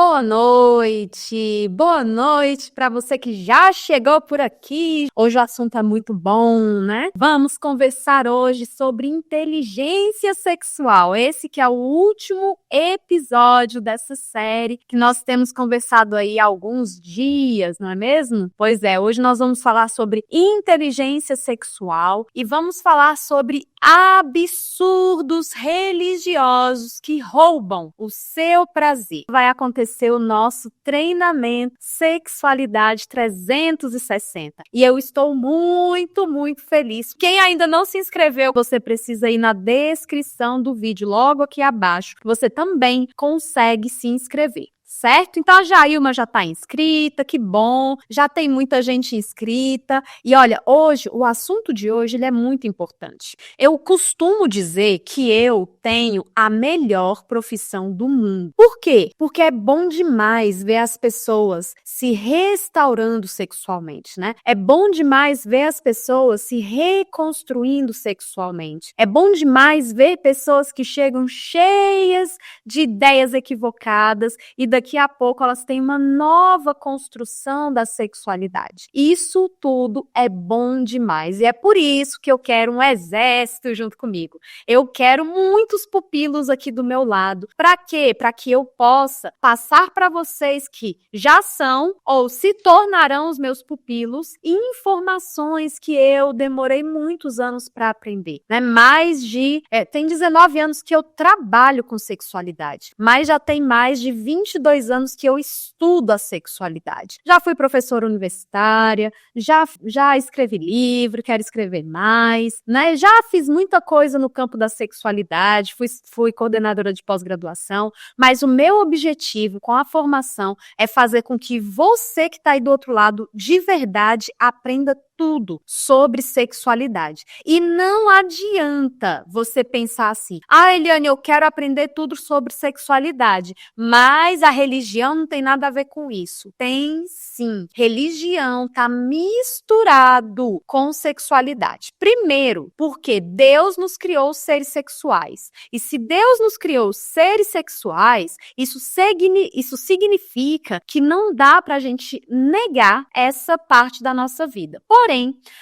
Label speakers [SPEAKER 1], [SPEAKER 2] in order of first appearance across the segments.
[SPEAKER 1] Boa noite para você que já chegou por aqui. Hoje o assunto é muito bom, né? Vamos conversar hoje sobre inteligência sexual. Esse que é o último episódio dessa série que nós temos conversado aí há alguns dias, não é mesmo? Pois é, hoje nós vamos falar sobre inteligência sexual e vamos falar sobre absurdos religiosos que roubam o seu prazer. Vai acontecer o nosso treinamento Sexualidade 360. E eu estou muito feliz. Quem ainda não se inscreveu, você precisa ir na descrição do vídeo, logo aqui abaixo. Você também consegue se inscrever. Certo? Então a Jailma já está inscrita, que bom, já tem muita gente inscrita. E olha, hoje, o assunto de hoje ele é muito importante. Eu costumo dizer que eu tenho a melhor profissão do mundo. Por quê? Porque é bom demais ver as pessoas se restaurando sexualmente, né? É bom demais ver as pessoas se reconstruindo sexualmente. É bom demais ver pessoas que chegam cheias de ideias equivocadas e daqui a pouco elas têm uma nova construção da sexualidade. Isso tudo é bom demais e é por isso que eu quero um exército junto comigo. Eu quero muitos pupilos aqui do meu lado. Para quê? Para que eu possa passar para vocês que já são ou se tornarão os meus pupilos informações que eu demorei muitos anos para aprender, né? Tem 19 anos que eu trabalho com sexualidade, mas já tem mais de 22 anos que eu estudo a sexualidade. Já fui professora universitária, já escrevi livro, quero escrever mais, né? Já fiz muita coisa no campo da sexualidade, fui coordenadora de pós-graduação, mas o meu objetivo com a formação é fazer com que você que está aí do outro lado, de verdade, aprenda tudo sobre sexualidade. E não adianta você pensar assim, Eliane, eu quero aprender tudo sobre sexualidade, mas a religião não tem nada a ver com isso. Tem sim. Religião está misturado com sexualidade. Primeiro, porque Deus nos criou seres sexuais. E se Deus nos criou seres sexuais, isso significa que não dá para a gente negar essa parte da nossa vida. Porém,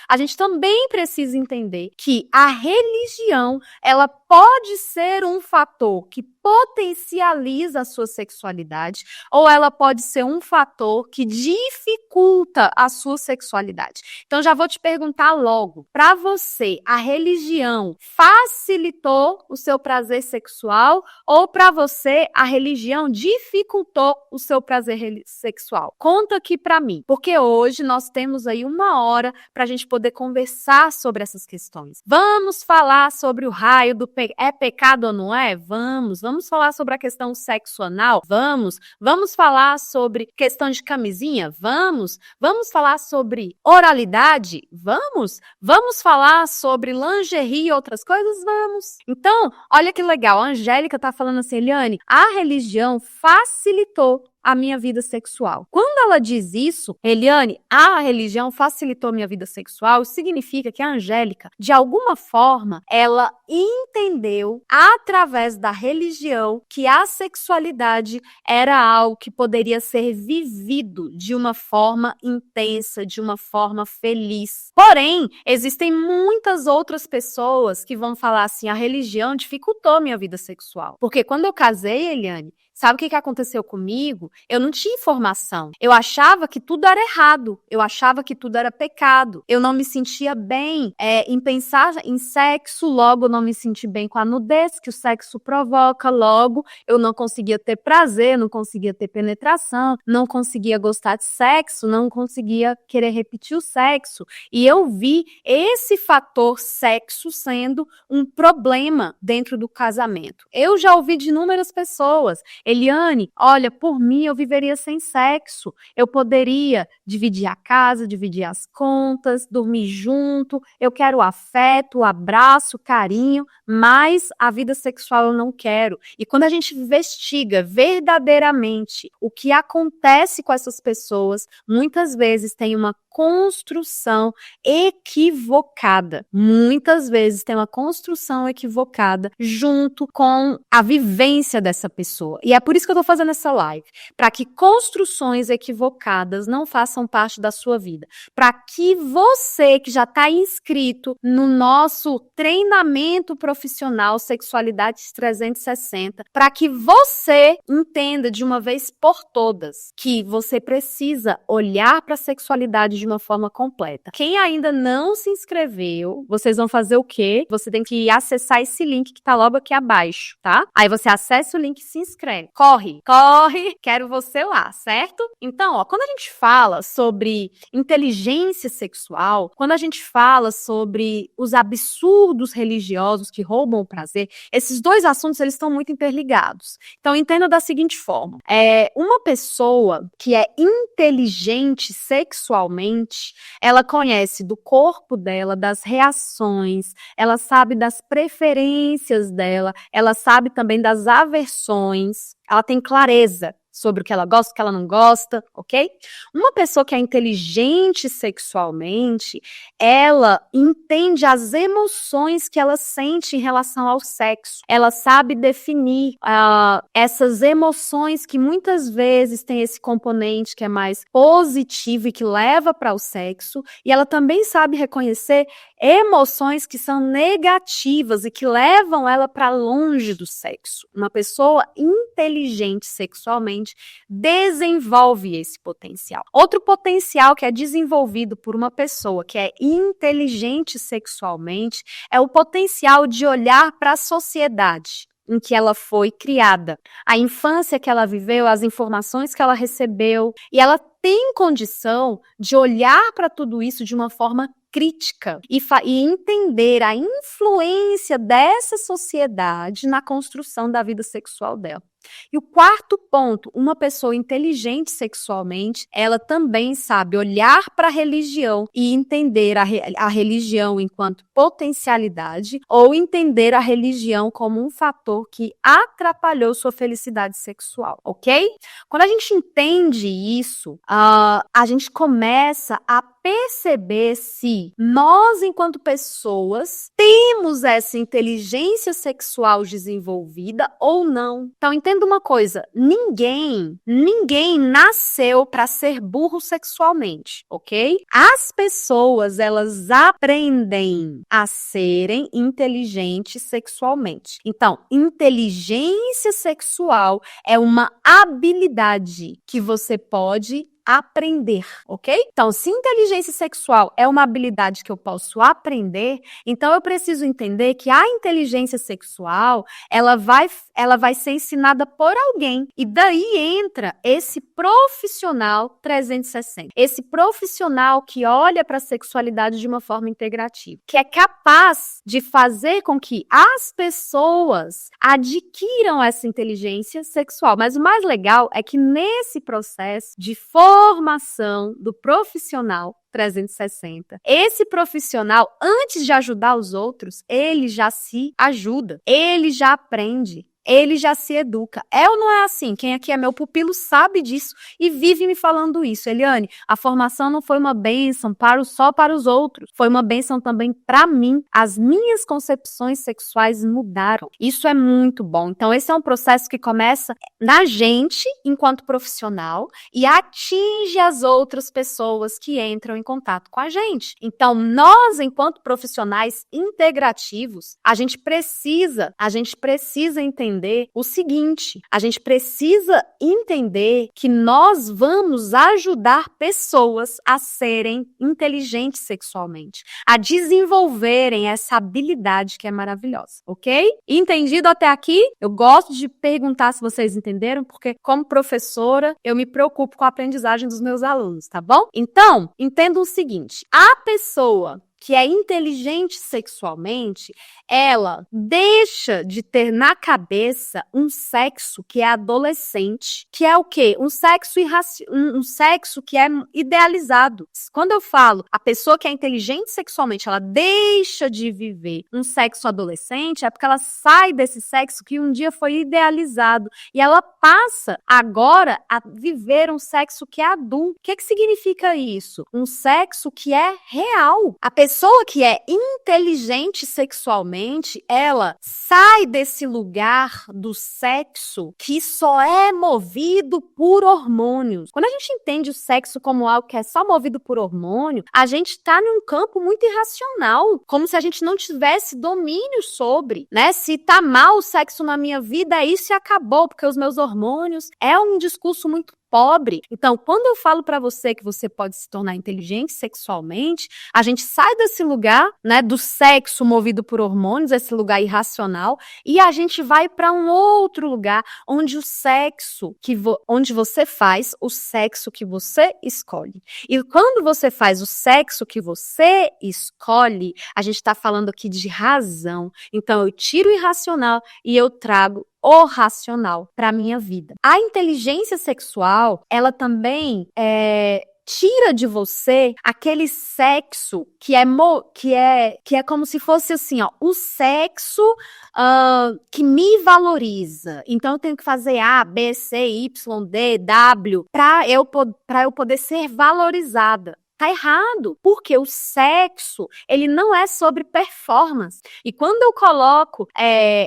[SPEAKER 1] a gente também precisa entender que a religião, ela pode ser um fator que potencializa a sua sexualidade ou ela pode ser um fator que dificulta a sua sexualidade. Então já vou te perguntar logo, para você, a religião facilitou o seu prazer sexual ou para você a religião dificultou o seu prazer sexual? Conta aqui para mim, porque hoje nós temos aí 1 hora para a gente poder conversar sobre essas questões. Vamos falar sobre o raio do é pecado ou não é? Vamos falar sobre a questão sexo anal? Vamos falar sobre questão de camisinha? Vamos falar sobre oralidade? Vamos falar sobre lingerie e outras coisas? Vamos. Então, olha que legal, a Angélica tá falando assim, Eliane, a religião facilitou a minha vida sexual. Quando ela diz isso, Eliane, a religião facilitou minha vida sexual, significa que a Angélica, de alguma forma, ela entendeu, através da religião, que a sexualidade era algo que poderia ser vivido de uma forma intensa, de uma forma feliz. Porém, existem muitas outras pessoas que vão falar assim, a religião dificultou minha vida sexual. Porque quando eu casei, Eliane, sabe o que aconteceu comigo? Eu não tinha informação. Eu achava que tudo era errado. Eu achava que tudo era pecado. Eu não me sentia bem em pensar em sexo, logo eu não me senti bem com a nudez que o sexo provoca, logo eu não conseguia ter prazer, não conseguia ter penetração, não conseguia gostar de sexo, não conseguia querer repetir o sexo. E eu vi esse fator sexo sendo um problema dentro do casamento. Eu já ouvi de inúmeras pessoas, Eliane, olha, por mim eu viveria sem sexo. Eu poderia dividir a casa, dividir as contas, dormir junto. Eu quero o afeto, o abraço, o carinho, mas a vida sexual eu não quero. E quando a gente investiga verdadeiramente o que acontece com essas pessoas, muitas vezes tem uma construção equivocada. Muitas vezes tem uma construção equivocada junto com a vivência dessa pessoa. E é por isso que eu tô fazendo essa live, para que construções equivocadas não façam parte da sua vida, para que você que já está inscrito no nosso treinamento profissional Sexualidade 360, para que você entenda de uma vez por todas que você precisa olhar para a sexualidade de uma forma completa. Quem ainda não se inscreveu, vocês vão fazer o quê? Você tem que acessar esse link que tá logo aqui abaixo, tá? Aí você acessa o link e se inscreve. Corre, quero você lá, certo? Então, quando a gente fala sobre inteligência sexual, quando a gente fala sobre os absurdos religiosos que roubam o prazer, esses dois assuntos, eles estão muito interligados. Então, entenda da seguinte forma. Uma pessoa que é inteligente sexualmente, ela conhece do corpo dela, das reações, ela sabe das preferências dela, ela sabe também das aversões, ela tem clareza sobre o que ela gosta, o que ela não gosta, ok? Uma pessoa que é inteligente sexualmente, ela entende as emoções que ela sente em relação ao sexo. Ela sabe definir essas emoções que muitas vezes tem esse componente que é mais positivo e que leva para o sexo, e ela também sabe reconhecer emoções que são negativas e que levam ela para longe do sexo. Uma pessoa inteligente sexualmente desenvolve esse potencial. Outro potencial que é desenvolvido por uma pessoa que é inteligente sexualmente é o potencial de olhar para a sociedade em que ela foi criada, a infância que ela viveu, as informações que ela recebeu, e ela tem condição de olhar para tudo isso de uma forma crítica e entender a influência dessa sociedade na construção da vida sexual dela. E o quarto ponto, uma pessoa inteligente sexualmente, ela também sabe olhar para a religião e entender a religião enquanto potencialidade ou entender a religião como um fator que atrapalhou sua felicidade sexual, ok? Quando a gente entende isso, a gente começa a perceber se nós, enquanto pessoas, temos essa inteligência sexual desenvolvida ou não. Então, entenda uma coisa, ninguém nasceu para ser burro sexualmente, ok? As pessoas, elas aprendem a serem inteligentes sexualmente. Então, inteligência sexual é uma habilidade que você pode aprender, ok? Então, se inteligência sexual é uma habilidade que eu posso aprender, então eu preciso entender que a inteligência sexual, ela vai ser ensinada por alguém. E daí entra esse profissional 360. Esse profissional que olha para a sexualidade de uma forma integrativa, que é capaz de fazer com que as pessoas adquiram essa inteligência sexual. Mas o mais legal é que nesse processo de formação do profissional 360. Esse profissional, antes de ajudar os outros, ele já se ajuda, ele já aprende, ele já se educa. É ou não é assim? Quem aqui é meu pupilo sabe disso e vive me falando isso. Eliane, a formação não foi uma bênção só para os outros, foi uma bênção também para mim. As minhas concepções sexuais mudaram. Isso é muito bom. Então, esse é um processo que começa na gente, enquanto profissional, e atinge as outras pessoas que entram em contato com a gente. Então, nós, enquanto profissionais integrativos, a gente precisa entender o seguinte, a gente precisa entender que nós vamos ajudar pessoas a serem inteligentes sexualmente, a desenvolverem essa habilidade que é maravilhosa, ok? Entendido até aqui? Eu gosto de perguntar se vocês entenderam, porque como professora, eu me preocupo com a aprendizagem dos meus alunos, tá bom? Então, entenda o seguinte, a pessoa que é inteligente sexualmente, ela deixa de ter na cabeça um sexo que é adolescente, que é o quê? Um sexo que é idealizado. Quando eu falo a pessoa que é inteligente sexualmente, ela deixa de viver um sexo adolescente, é porque ela sai desse sexo que um dia foi idealizado e ela passa agora a viver um sexo que é adulto. O que significa isso? Um sexo que é real. A pessoa pessoa que é inteligente sexualmente, ela sai desse lugar do sexo que só é movido por hormônios. Quando a gente entende o sexo como algo que é só movido por hormônio, a gente está num campo muito irracional, como se a gente não tivesse domínio sobre, né? Se tá mal o sexo na minha vida, é isso e acabou, porque os meus hormônios. É um discurso muito pobre. Então, quando eu falo para você que você pode se tornar inteligente sexualmente, a gente sai desse lugar, né, do sexo movido por hormônios, esse lugar irracional, e a gente vai para um outro lugar onde o sexo onde você faz o sexo que você escolhe. E quando você faz o sexo que você escolhe, a gente está falando aqui de razão. Então, eu tiro o irracional e eu trago o racional para a minha vida. A inteligência sexual, ela também tira de você aquele sexo que é como se fosse assim, ó, o sexo que me valoriza. Então eu tenho que fazer A, B, C, Y, D, W para eu poder ser valorizada. Tá errado, porque o sexo, ele não é sobre performance. E quando eu coloco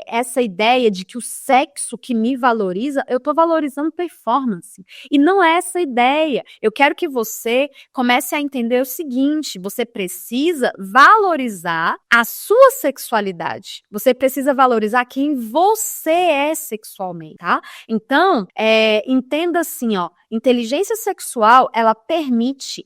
[SPEAKER 1] essa ideia de que o sexo que me valoriza, eu tô valorizando performance. E não é essa a ideia. Eu quero que você comece a entender o seguinte, você precisa valorizar a sua sexualidade. Você precisa valorizar quem você é sexualmente, tá? Então, entenda assim, ó, inteligência sexual, ela permite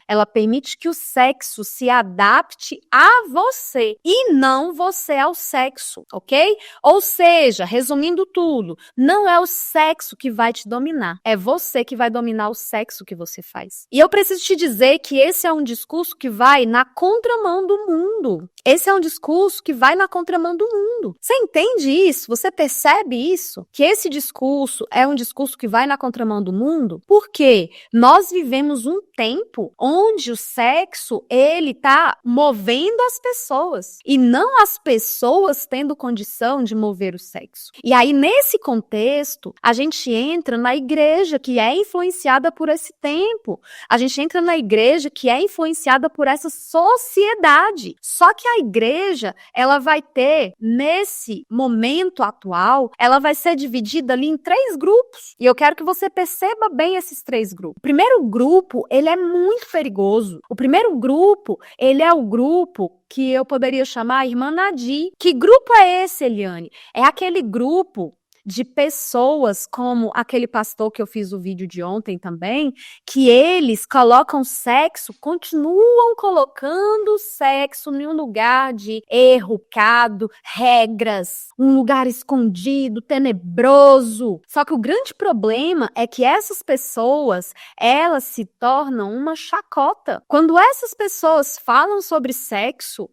[SPEAKER 1] que o sexo se adapte a você e não você ao sexo, ok? Ou seja, resumindo tudo, não é o sexo que vai te dominar, é você que vai dominar o sexo que você faz. E eu preciso te dizer que esse é um discurso que vai na contramão do mundo. Esse é um discurso que vai na contramão do mundo. Você entende isso? Você percebe isso? Que esse discurso é um discurso que vai na contramão do mundo? Porque nós vivemos um tempo onde o sexo, ele tá movendo as pessoas e não as pessoas tendo condição de mover o sexo. E aí, nesse contexto, a gente entra na igreja que é influenciada por esse tempo. A gente entra na igreja que é influenciada por essa sociedade. Só que a igreja, ela vai ter, nesse momento atual, ela vai ser dividida ali em 3 grupos. E eu quero que você perceba bem esses 3 grupos. O primeiro grupo, ele é muito perigoso. O primeiro grupo, ele é o grupo que eu poderia chamar a Irmã Nadir. Que grupo é esse, Eliane? É aquele grupo de pessoas como aquele pastor que eu fiz o vídeo de ontem também, que eles colocam sexo, continuam colocando sexo em um lugar de erro, pecado, regras, um lugar escondido, tenebroso. Só que o grande problema é que essas pessoas, elas se tornam uma chacota. Quando essas pessoas falam sobre sexo,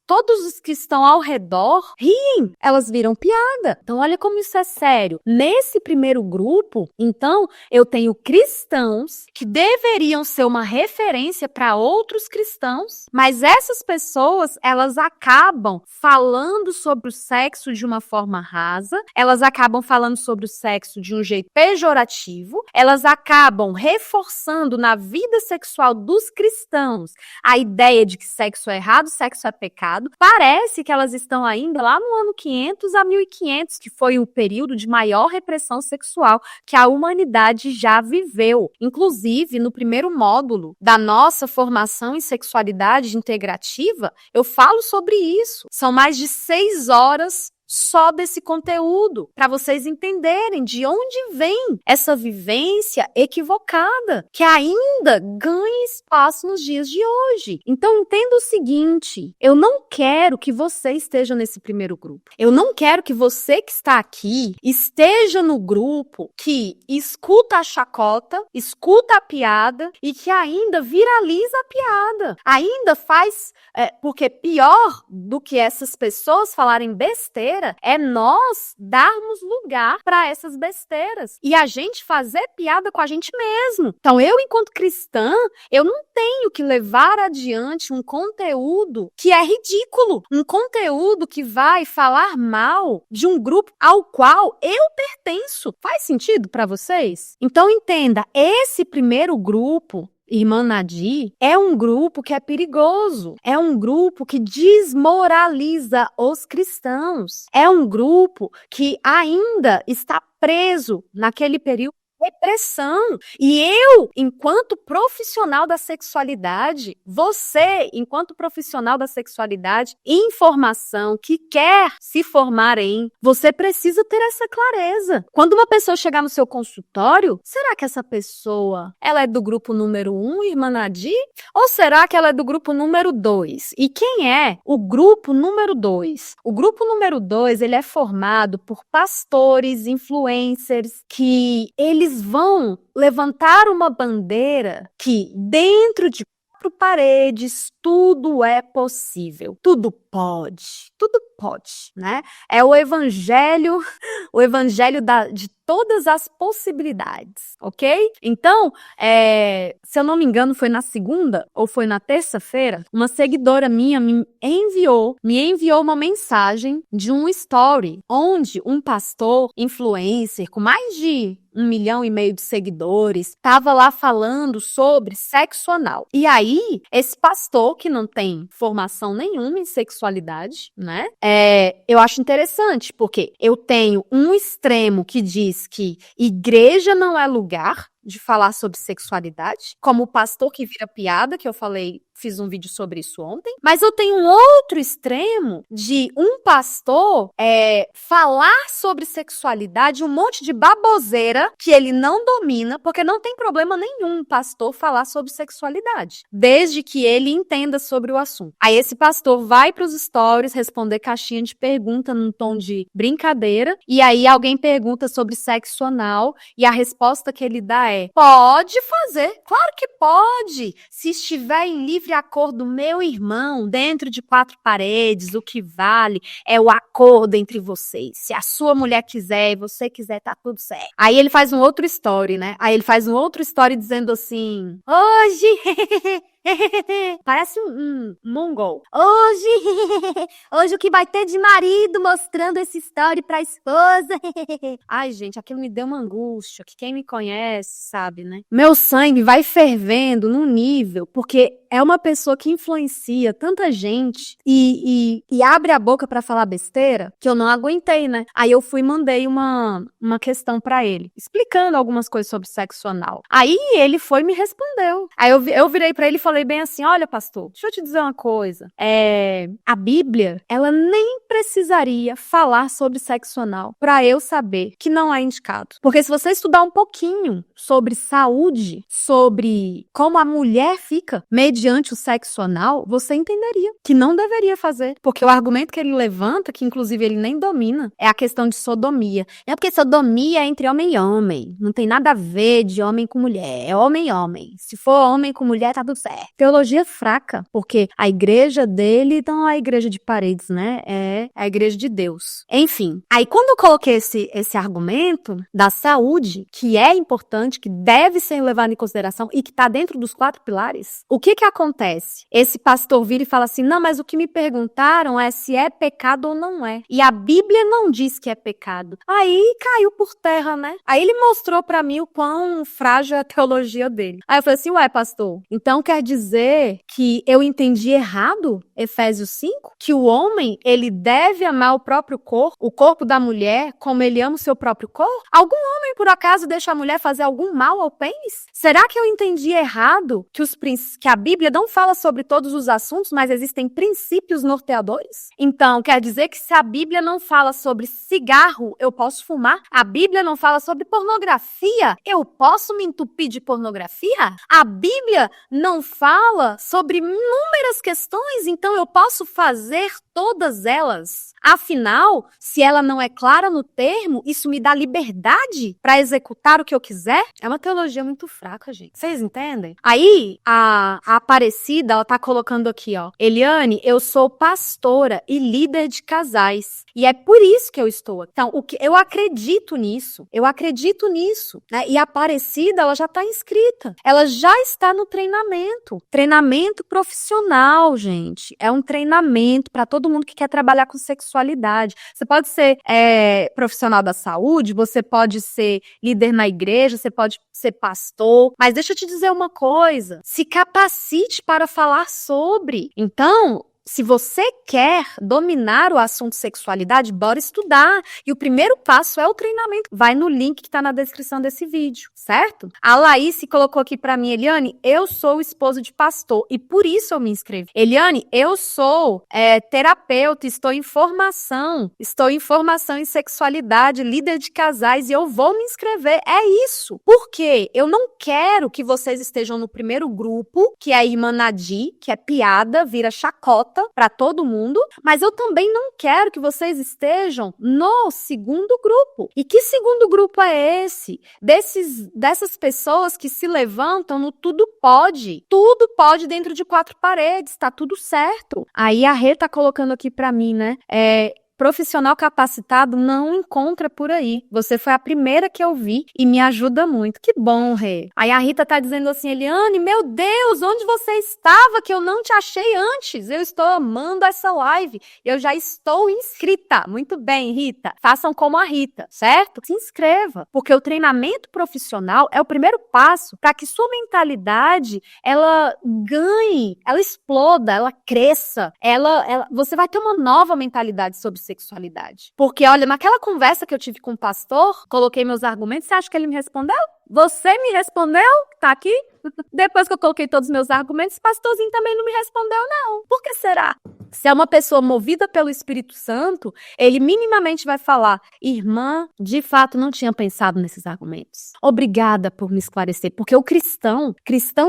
[SPEAKER 1] todos os que estão ao redor riem, elas viram piada. Então, olha como isso é sério. Nesse primeiro grupo, então, eu tenho cristãos que deveriam ser uma referência para outros cristãos, mas essas pessoas, elas acabam falando sobre o sexo de uma forma rasa, elas acabam falando sobre o sexo de um jeito pejorativo, elas acabam reforçando na vida sexual dos cristãos a ideia de que sexo é errado, sexo é pecado. Parece que elas estão ainda lá no ano 500 a 1500, que foi o período de maior repressão sexual que a humanidade já viveu. Inclusive, no primeiro módulo da nossa formação em sexualidade integrativa, eu falo sobre isso. São mais de 6 horas só desse conteúdo, para vocês entenderem de onde vem essa vivência equivocada, que ainda ganha espaço nos dias de hoje. Então, entenda o seguinte, eu não quero que você esteja nesse primeiro grupo. Eu não quero que você que está aqui esteja no grupo que escuta a chacota, escuta a piada e que ainda viraliza a piada. Ainda faz, porque pior do que essas pessoas falarem besteira, é nós darmos lugar para essas besteiras e a gente fazer piada com a gente mesmo. Então, eu, enquanto cristã, eu não tenho que levar adiante um conteúdo que é ridículo, um conteúdo que vai falar mal de um grupo ao qual eu pertenço. Faz sentido para vocês? Então, entenda, esse primeiro grupo, Irmã Nadir, é um grupo que é perigoso. É um grupo que desmoraliza os cristãos. É um grupo que ainda está preso naquele período repressão. E eu, enquanto profissional da sexualidade, você, enquanto profissional da sexualidade, informação que quer se formar você precisa ter essa clareza. Quando uma pessoa chegar no seu consultório, será que essa pessoa, ela é do grupo número 1, Irmã Nadir? Ou será que ela é do grupo número 2? E quem é o grupo número 2? O grupo número 2, ele é formado por pastores, influencers, que eles vão levantar uma bandeira que dentro de 4 paredes tudo é possível, tudo pode, né? É o evangelho de todas as possibilidades, ok? Então, se eu não me engano, foi na segunda ou foi na terça-feira, uma seguidora minha me enviou uma mensagem de um story onde um pastor influencer com mais de 1,5 milhão de seguidores estava lá falando sobre sexo anal. E aí, esse pastor que não tem formação nenhuma em sexualidade, né? Eu acho interessante, porque eu tenho um extremo que diz que igreja não é lugar de falar sobre sexualidade, como o pastor que vira piada, que eu fiz um vídeo sobre isso ontem, mas eu tenho um outro extremo de um pastor falar sobre sexualidade, um monte de baboseira que ele não domina, porque não tem problema nenhum um pastor falar sobre sexualidade, desde que ele entenda sobre o assunto. Aí esse pastor vai para os stories responder caixinha de pergunta num tom de brincadeira, e aí alguém pergunta sobre sexo anal, e a resposta que ele dá pode fazer, claro que pode, se estiver em livre acordo, meu irmão, dentro de 4 paredes, o que vale é o acordo entre vocês. Se a sua mulher quiser e você quiser, tá tudo certo. Aí ele faz um outro story, né? Aí ele faz um outro story dizendo assim, hoje... Parece um mongol. Hoje o que vai ter de marido mostrando esse story pra esposa. Ai, gente, aquilo me deu uma angústia, que quem me conhece sabe, né? Meu sangue vai fervendo num nível, porque é uma pessoa que influencia tanta gente e abre a boca pra falar besteira, que eu não aguentei, né? Aí eu fui e mandei uma questão pra ele, explicando algumas coisas sobre sexo anal. Aí ele foi e me respondeu. Aí eu virei pra ele e falei bem assim, olha, pastor, deixa eu te dizer uma coisa. A Bíblia, ela nem precisaria falar sobre sexo anal pra eu saber que não é indicado. Porque se você estudar um pouquinho sobre saúde, sobre como a mulher fica mediante o sexo anal, você entenderia que não deveria fazer. Porque o argumento que ele levanta, que inclusive ele nem domina, é a questão de sodomia. É porque sodomia é entre homem e homem. Não tem nada a ver de homem com mulher. É homem e homem. Se for homem com mulher, tá tudo certo. Teologia fraca, porque a igreja dele não é a igreja de paredes, né? É a igreja de Deus. Enfim, aí quando eu coloquei esse argumento da saúde, que é importante, que deve ser levado em consideração e que tá dentro dos 4 pilares, o que acontece? Esse pastor vira e fala assim, não, mas o que me perguntaram é se é pecado ou não é. E a Bíblia não diz que é pecado. Aí caiu por terra, né? Aí ele mostrou pra mim o quão frágil é a teologia dele. Aí eu falei assim, ué, pastor, então quer dizer que eu entendi errado Efésios 5? Que o homem, ele deve amar o próprio corpo, o corpo da mulher, como ele ama o seu próprio corpo? Algum homem, por acaso, deixa a mulher fazer algum mal ao pênis? Será que eu entendi errado que a Bíblia não fala sobre todos os assuntos, mas existem princípios norteadores? Então, quer dizer que se a Bíblia não fala sobre cigarro, eu posso fumar? A Bíblia não fala sobre pornografia, eu posso me entupir de pornografia? A Bíblia não fala sobre inúmeras questões, então eu posso fazer todas elas. Afinal, se ela não é clara no termo, isso me dá liberdade para executar o que eu quiser? É uma teologia muito fraca, gente. Vocês entendem? Aí, a Aparecida, ela tá colocando aqui, ó. Eliane, eu sou pastora e líder de casais. E é por isso que eu estou aqui. Então, eu acredito nisso. Né? E a Aparecida, ela já tá inscrita. Ela já está no treinamento. Treinamento profissional, gente. É um treinamento para todo mundo que quer trabalhar com sexualidade. Você pode ser profissional da saúde, você pode ser líder na igreja, você pode ser pastor, mas deixa eu te dizer uma coisa, se capacite para falar sobre. Então, se você quer dominar o assunto sexualidade, bora estudar. E o primeiro passo é o treinamento. Vai no link que está na descrição desse vídeo, certo? A Laís colocou aqui para mim, Eliane, eu sou esposa de pastor e por isso eu me inscrevi. Eliane, eu sou terapeuta, estou em formação em sexualidade, líder de casais e eu vou me inscrever. É isso. Por quê? Eu não quero que vocês estejam no primeiro grupo, que é a irmã Nadi, que é piada, vira chacota para todo mundo, mas eu também não quero que vocês estejam no segundo grupo. E que segundo grupo é esse? Dessas pessoas que se levantam no tudo pode dentro de 4 paredes, tá tudo certo. Aí a Rê tá colocando aqui para mim, né? Profissional capacitado não encontra por aí. Você foi a primeira que eu vi e me ajuda muito. Que bom, Rê. Aí a Rita tá dizendo assim, Eliane, meu Deus, onde você estava que eu não te achei antes? Eu estou amando essa live. Eu já estou inscrita. Muito bem, Rita. Façam como a Rita, certo? Se inscreva, porque o treinamento profissional é o primeiro passo para que sua mentalidade, ela ganhe, ela exploda, ela cresça, você vai ter uma nova mentalidade sobre sexualidade. Porque, olha, naquela conversa que eu tive com o pastor, coloquei meus argumentos, você acha que ele me respondeu? Você me respondeu? Tá aqui? Depois que eu coloquei todos os meus argumentos, o pastorzinho também não me respondeu, não. Por que será? Se é uma pessoa movida pelo Espírito Santo, ele minimamente vai falar, irmã, de fato não tinha pensado nesses argumentos. Obrigada por me esclarecer, porque o cristão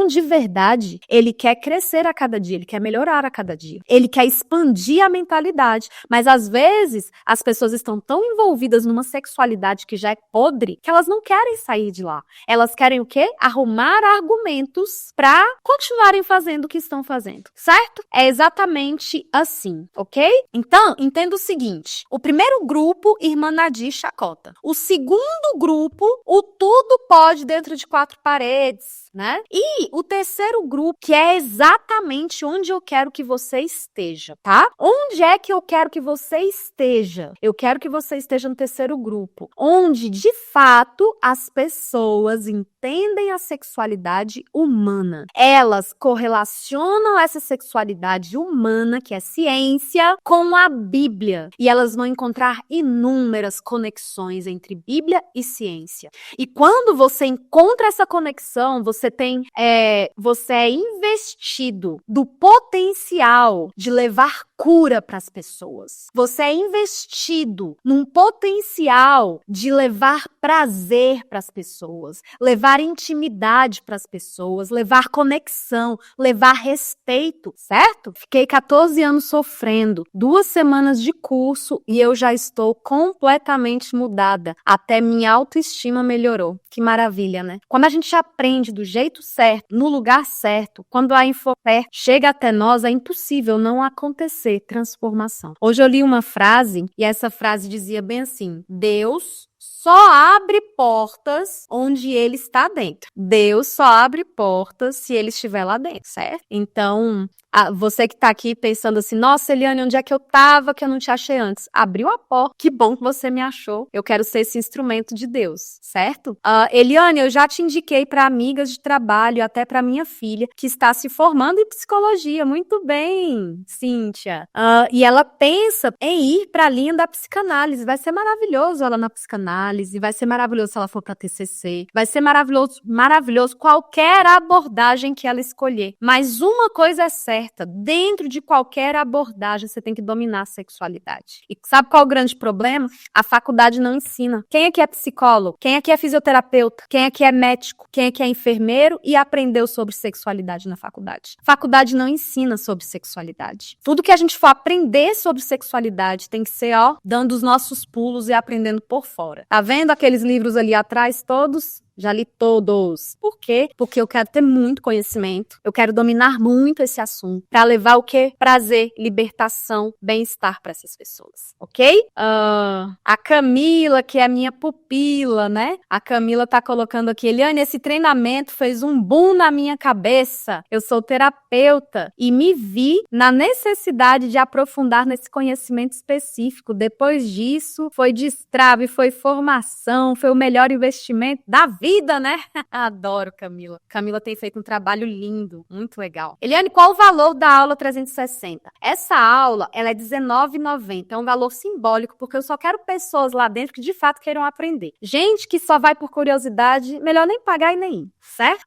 [SPEAKER 1] de verdade, ele quer crescer a cada dia, ele quer melhorar a cada dia. Ele quer expandir a mentalidade, mas às vezes as pessoas estão tão envolvidas numa sexualidade que já é podre, que elas não querem sair de lá. Elas querem o quê? Arrumar argumentos para continuarem fazendo o que estão fazendo, certo? É exatamente assim, ok? Então, entenda o seguinte, o primeiro grupo, irmã Nadi chacota. O segundo grupo, o tudo pode dentro de 4 paredes, né? E o terceiro grupo, que é exatamente onde eu quero que você esteja, tá? Onde é que eu quero que você esteja? Eu quero que você esteja no terceiro grupo, onde, de fato, as pessoas entendem a sexualidade humana. Elas correlacionam essa sexualidade humana, que é ciência, com a Bíblia. E elas vão encontrar inúmeras conexões entre Bíblia e ciência. E quando você encontra essa conexão, você é investido do potencial de levar cura para as pessoas. Você é investido num potencial de levar prazer para as pessoas, levar intimidade para as pessoas, levar conexão, levar respeito, certo? Fiquei 14 anos sofrendo, 2 semanas de curso e eu já estou completamente mudada. Até minha autoestima melhorou. Que maravilha, né? Quando a gente aprende do jeito certo, no lugar certo, quando a infofé chega até nós, é impossível não acontecer transformação. Hoje eu li uma frase e essa frase dizia bem assim: Deus só abre portas onde ele está dentro. Deus só abre portas se ele estiver lá dentro, certo? Então, você que tá aqui pensando assim, nossa, Eliane, onde é que eu tava que eu não te achei antes? Abriu a porta. Que bom que você me achou. Eu quero ser esse instrumento de Deus, certo? Eliane, eu já te indiquei para amigas de trabalho, até para minha filha, que está se formando em psicologia. Muito bem, Cíntia. E ela pensa em ir para a linha da psicanálise. Vai ser maravilhoso ela na psicanálise, vai ser maravilhoso se ela for para TCC, vai ser maravilhoso qualquer abordagem que ela escolher. Mas uma coisa é certa, dentro de qualquer abordagem você tem que dominar a sexualidade. E sabe qual é o grande problema? A faculdade não ensina. Quem aqui é psicólogo? Quem aqui é fisioterapeuta? Quem aqui é médico? Quem aqui é enfermeiro e aprendeu sobre sexualidade na faculdade? A faculdade não ensina sobre sexualidade. Tudo que a gente for aprender sobre sexualidade tem que ser, dando os nossos pulos e aprendendo por fora. Tá vendo aqueles livros ali atrás todos? Já li todos. Por quê? Porque eu quero ter muito conhecimento, eu quero dominar muito esse assunto, para levar o quê? Prazer, libertação, bem-estar para essas pessoas, ok? A Camila, que é a minha pupila, né? A Camila tá colocando aqui, Eliane, esse treinamento fez um boom na minha cabeça. Eu sou terapeuta e me vi na necessidade de aprofundar nesse conhecimento específico. Depois disso, foi destrave, foi formação, foi o melhor investimento da vida, né? Adoro Camila. Camila tem feito um trabalho lindo, muito legal. Eliane, qual o valor da aula 360? Essa aula, ela é R$19,90. É um valor simbólico, porque eu só quero pessoas lá dentro que de fato queiram aprender. Gente que só vai por curiosidade, melhor nem pagar e nem ir, certo?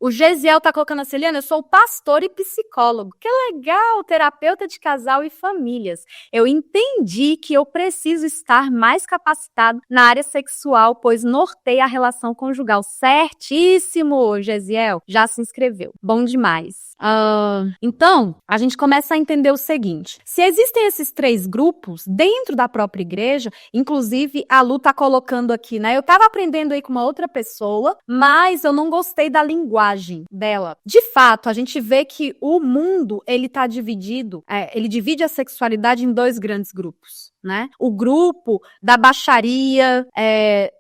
[SPEAKER 1] O Gesiel tá colocando assim, Eliane, eu sou pastor e psicólogo. Que legal, terapeuta de casal e famílias. Eu entendi que eu preciso estar mais capacitado na área sexual, pois norteia a relação conjugal. Certíssimo, Gesiel. Já se inscreveu. Bom demais. Então, a gente começa a entender o seguinte. Se existem esses 3 grupos dentro da própria igreja, inclusive a Lu tá colocando aqui, né? Eu tava aprendendo aí com uma outra pessoa, mas eu não gostei da linguagem dela. De fato, a gente vê que o mundo, ele tá dividido, ele divide a sexualidade em 2 grandes grupos, né? O grupo da baixaria,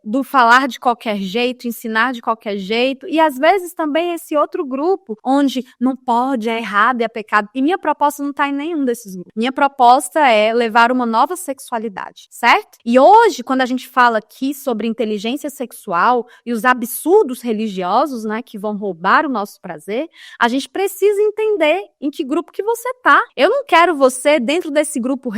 [SPEAKER 1] do falar de qualquer jeito, ensinar de qualquer jeito, e às vezes também esse outro grupo, onde não pode, é errado, é pecado. E minha proposta não está em nenhum desses grupos. Minha proposta é levar uma nova sexualidade, certo? E hoje, quando a gente fala aqui sobre inteligência sexual e os absurdos religiosos, né, que vão roubar o nosso prazer, a gente precisa entender em que grupo que você tá. Eu não quero você dentro desse grupo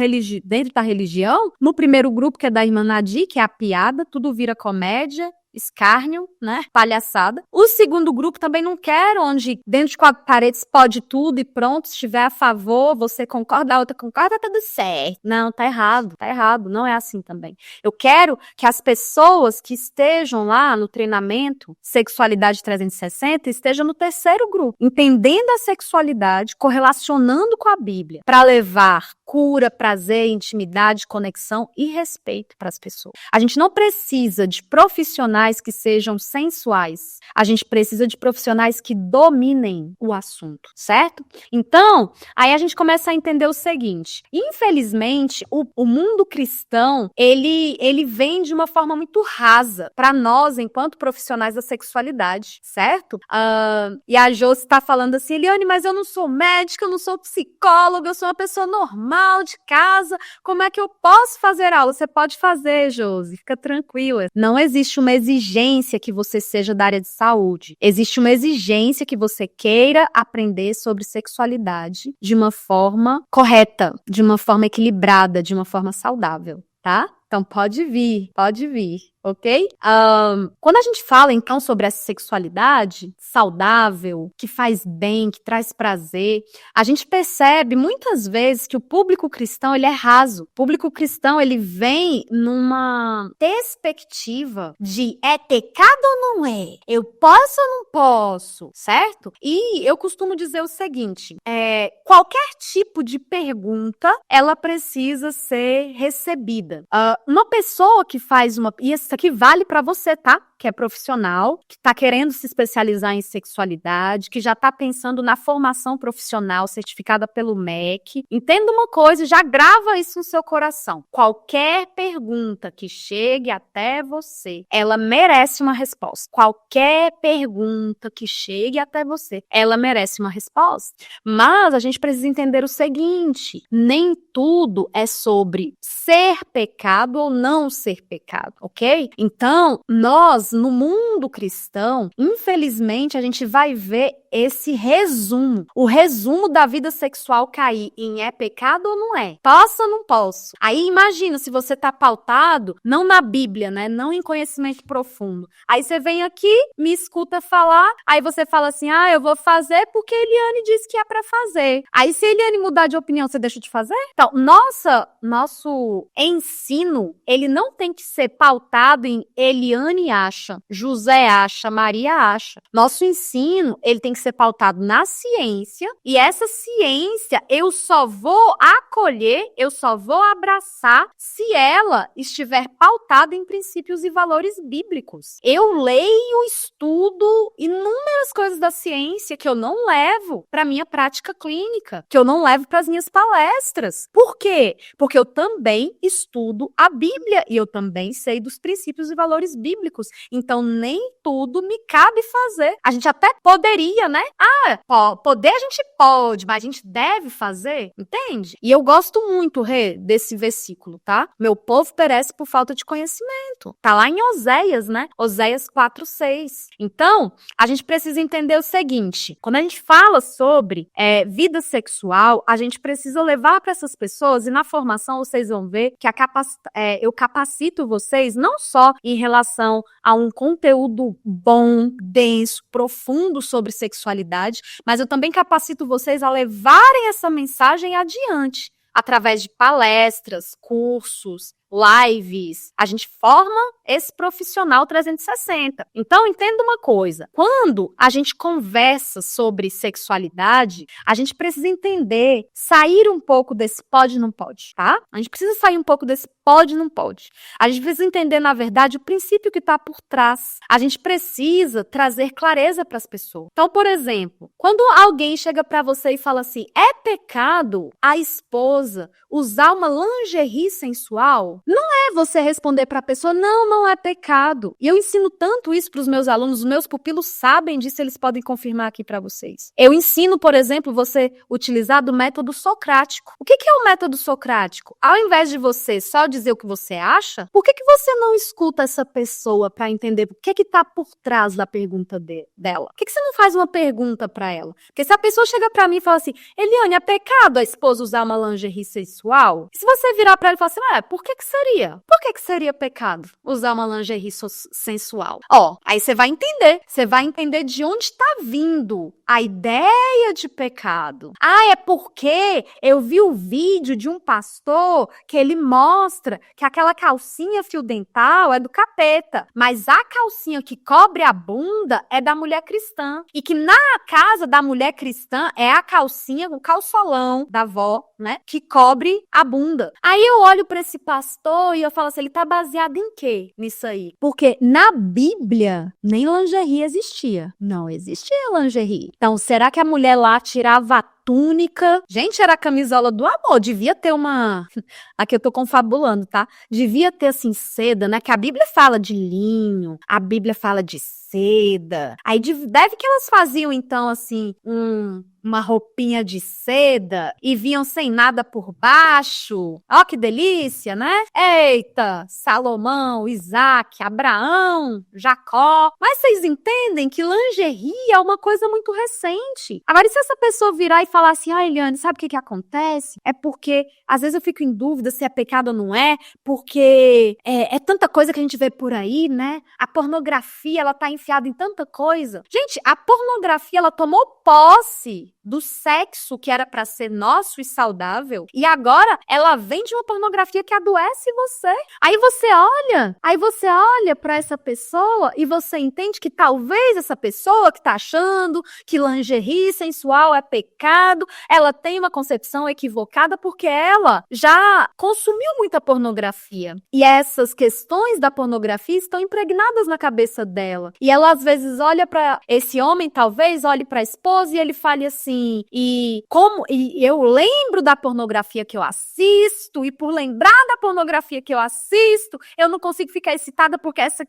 [SPEAKER 1] dentro da religião, no primeiro grupo que é da irmã Nadir, que é a piada, tudo vira comédia, escárnio, né? Palhaçada. O segundo grupo também não quer, onde dentro de 4 paredes pode tudo e pronto, se estiver a favor, você concorda, a outra concorda, tá tudo certo. Não, tá errado, não é assim também. Eu quero que as pessoas que estejam lá no treinamento Sexualidade 360 estejam no terceiro grupo, entendendo a sexualidade, correlacionando com a Bíblia, para levar cura, prazer, intimidade, conexão e respeito para as pessoas. A gente não precisa de profissionais que sejam sensuais. A gente precisa de profissionais que dominem o assunto, certo? Então, aí a gente começa a entender o seguinte. Infelizmente, o mundo cristão, ele vem de uma forma muito rasa para nós, enquanto profissionais da sexualidade, certo? E a Josi está falando assim, Eliane, mas eu não sou médica, eu não sou psicóloga, eu sou uma pessoa normal, de casa, como é que eu posso fazer aula? Você pode fazer, Josi, fica tranquila. Não existe uma exigência que você seja da área de saúde. Existe uma exigência que você queira aprender sobre sexualidade de uma forma correta, de uma forma equilibrada, de uma forma saudável, tá? Então pode vir, ok? Quando a gente fala, então, sobre essa sexualidade saudável, que faz bem, que traz prazer, a gente percebe muitas vezes que o público cristão, ele é raso. O público cristão, ele vem numa perspectiva de é pecado ou não é? Eu posso ou não posso? Certo? E eu costumo dizer o seguinte, qualquer tipo de pergunta, ela precisa ser recebida. Uma pessoa que faz e isso aqui vale pra você, tá? Que é profissional, que tá querendo se especializar em sexualidade, que já tá pensando na formação profissional certificada pelo MEC. Entenda uma coisa, já grava isso no seu coração. Qualquer pergunta que chegue até você, ela merece uma resposta. Qualquer pergunta que chegue até você, ela merece uma resposta. Mas a gente precisa entender o seguinte, nem tudo é sobre ser pecado ou não ser pecado, ok? Então, nós, no mundo cristão, infelizmente, a gente vai ver esse resumo. O resumo da vida sexual cair em é pecado ou não é? Posso ou não posso? Aí imagina se você tá pautado, não na Bíblia, né? Não em conhecimento profundo. Aí você vem aqui, me escuta falar, aí você fala assim, eu vou fazer porque Eliane disse que é pra fazer. Aí se Eliane mudar de opinião, você deixa de fazer? Então, nosso ensino, ele não tem que ser pautado em Eliane acha, José acha, Maria acha. Nosso ensino, ele tem que ser pautado na ciência, e essa ciência eu só vou acolher, eu só vou abraçar se ela estiver pautada em princípios e valores bíblicos. Eu leio, estudo inúmeras coisas da ciência que eu não levo para minha prática clínica, que eu não levo para as minhas palestras. Por quê? Porque eu também estudo a Bíblia e eu também sei dos princípios e valores bíblicos. Então, nem tudo me cabe fazer. A gente até poderia, né? Poder a gente pode, mas a gente deve fazer, entende? E eu gosto muito, Rê, desse versículo, tá? Meu povo perece por falta de conhecimento. Tá lá em Oséias, né? Oséias 4:6. Então, a gente precisa entender o seguinte, quando a gente fala sobre vida sexual, a gente precisa levar para essas pessoas, e na formação vocês vão ver que eu capacito vocês não só em relação a um conteúdo bom, denso, profundo sobre sexualidade, mas eu também capacito vocês a levarem essa mensagem adiante, através de palestras, cursos, lives. A gente forma esse profissional 360. Então, entenda uma coisa. Quando a gente conversa sobre sexualidade, a gente precisa entender, sair um pouco desse pode e não pode, tá? A gente precisa sair um pouco desse pode e não pode. A gente precisa entender, na verdade, o princípio que está por trás. A gente precisa trazer clareza para as pessoas. Então, por exemplo, quando alguém chega para você e fala assim, é pecado a esposa usar uma lingerie sensual? Não é você responder para a pessoa, não é pecado. E eu ensino tanto isso para os meus alunos, os meus pupilos sabem disso, eles podem confirmar aqui para vocês. Eu ensino, por exemplo, você utilizar do método socrático. O que é o método socrático? Ao invés de você só dizer o que você acha, por que você não escuta essa pessoa para entender o que está por trás da pergunta dela? Por que você não faz uma pergunta para ela? Porque se a pessoa chega para mim e fala assim, Eliane, é pecado a esposa usar uma lingerie sensual? E se você virar para ela e falar assim, por que seria? Por que seria pecado usar uma lingerie sensual? Aí você vai entender de onde está vindo a ideia de pecado. É porque eu vi o vídeo de um pastor que ele mostra que aquela calcinha fio dental é do capeta, mas a calcinha que cobre a bunda é da mulher cristã. E que na casa da mulher cristã é a calcinha, o calçolão da avó, né, que cobre a bunda. Aí eu olho para esse pastor e eu falo assim, ele tá baseado em quê nisso aí? Porque na Bíblia nem lingerie existia. Não existia lingerie. Então, será que a mulher lá tirava a túnica? Gente, era a camisola do amor. Devia ter uma... Aqui eu tô confabulando, tá? Devia ter, assim, seda, né? Que a Bíblia fala de linho, a Bíblia fala de seda. Aí deve que elas faziam, então, assim, uma roupinha de seda e vinham sem nada por baixo. Ó, que delícia, né? Eita, Salomão, Isaac, Abraão, Jacó. Mas vocês entendem que lingerie é uma coisa muito recente. Agora, e se essa pessoa virar e falar assim, Eliane, sabe o que acontece? É porque, às vezes eu fico em dúvida se é pecado ou não é, porque é tanta coisa que a gente vê por aí, né? A pornografia, ela tá enfiada em tanta coisa. Gente, a pornografia, ela tomou posse do sexo que era para ser nosso e saudável, e agora ela vem de uma pornografia que adoece você. Aí você olha para essa pessoa e você entende que talvez essa pessoa que tá achando que lingerie sensual é pecado, ela tem uma concepção equivocada porque ela já consumiu muita pornografia. E essas questões da pornografia estão impregnadas na cabeça dela. E ela às vezes olha para esse homem, talvez olhe para a esposa e ele fale assim, e eu lembro da pornografia que eu assisto, e por lembrar da pornografia que eu assisto, eu não consigo ficar excitada porque essa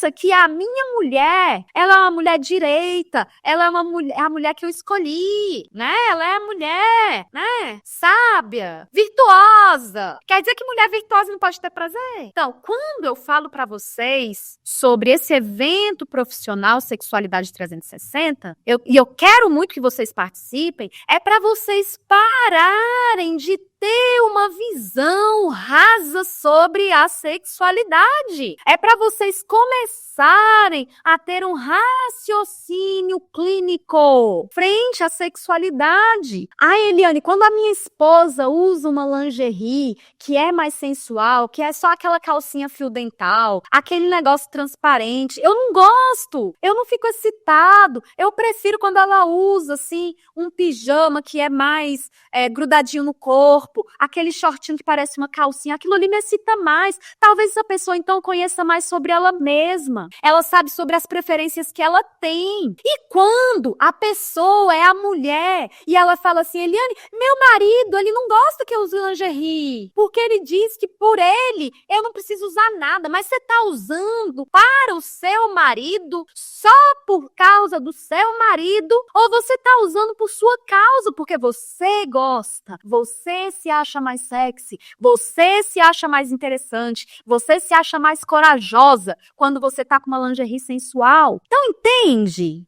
[SPEAKER 1] aqui é a minha mulher. Ela é uma mulher direita, ela é a mulher que eu escolhi, né? Ela é a mulher, né? Sábia, virtuosa. Quer dizer que mulher virtuosa não pode ter prazer? Então, quando eu falo para vocês sobre esse evento profissional Sexualidade 360, e eu quero muito que vocês participem, é para vocês pararem de ter uma visão rasa sobre a sexualidade. É para vocês começarem a ter um raciocínio clínico frente à sexualidade. Eliane, quando a minha esposa usa uma lingerie que é mais sensual, que é só aquela calcinha fio dental, aquele negócio transparente, eu não gosto, eu não fico excitado, eu prefiro quando ela usa, assim, um pijama que é mais grudadinho no corpo, aquele shortinho que parece uma calcinha, aquilo ali me excita mais. Talvez essa pessoa, então, conheça mais sobre ela mesma. Ela sabe sobre as preferências que ela tem. E quando a pessoa é a mulher e ela fala assim, Eliane, meu marido, ele não gosta que eu use lingerie, porque ele diz que por ele eu não preciso usar nada, mas você tá usando para o seu marido só por causa do seu marido, ou você tá usando por sua causa, porque você gosta, você se acha mais sexy, você se acha mais interessante, você se acha mais corajosa quando você tá com uma lingerie sensual. Então entende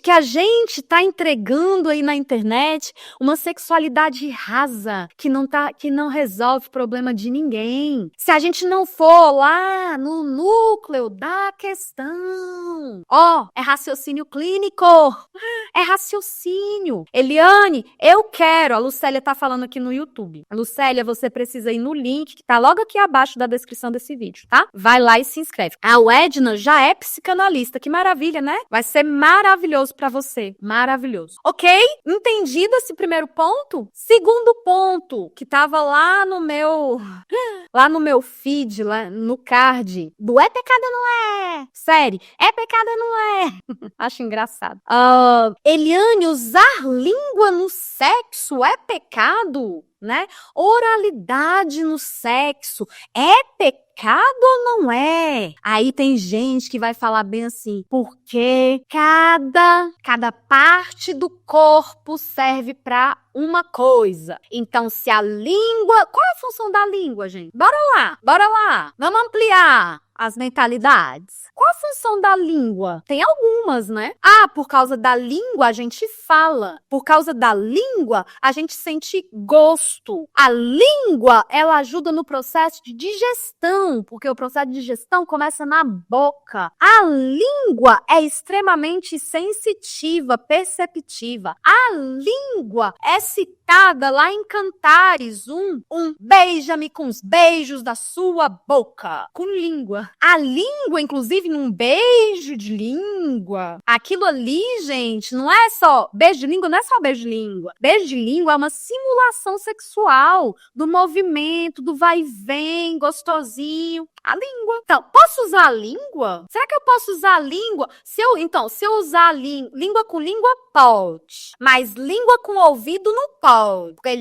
[SPEAKER 1] que a gente tá entregando aí na internet uma sexualidade rasa que não resolve o problema de ninguém. Se a gente não for lá no núcleo da questão, é raciocínio clínico, é raciocínio. Eliane, eu quero, a Lucélia tá falando aqui no YouTube. Lucélia, você precisa ir no link que tá logo aqui abaixo da descrição desse vídeo, tá? Vai lá e se inscreve. A Edna já é psicanalista, que maravilha, né? Vai ser maravilhoso pra você, maravilhoso. Ok? Entendido esse primeiro ponto? Segundo ponto, que tava lá no meu feed, lá no card, do É Pecado Não É? Série, É Pecado Não É? Acho engraçado. Eliane, usar língua no sexo é pecado? Né? Oralidade no sexo é pecado ou não é? Aí tem gente que vai falar bem assim, porque cada parte do corpo serve para uma coisa. Então, se a língua... Qual é a função da língua, gente? Bora lá. Vamos ampliar as mentalidades. Qual a função da língua? Tem algumas, né? Por causa da língua a gente fala. Por causa da língua a gente sente gosto. A língua, ela ajuda no processo de digestão, porque o processo de digestão começa na boca. A língua é extremamente sensitiva, perceptiva. A língua é citada lá em Cantares, beija-me com os beijos da sua boca. Com língua. A língua, inclusive, num beijo de língua, aquilo ali, gente, não é só beijo de língua, não é só beijo de língua. Beijo de língua é uma simulação sexual do movimento, do vai e vem, gostosinho. A língua. Então, posso usar a língua? Será que eu posso usar a língua? Se eu usar a língua com língua, pode. Mas língua com ouvido não pode. Porque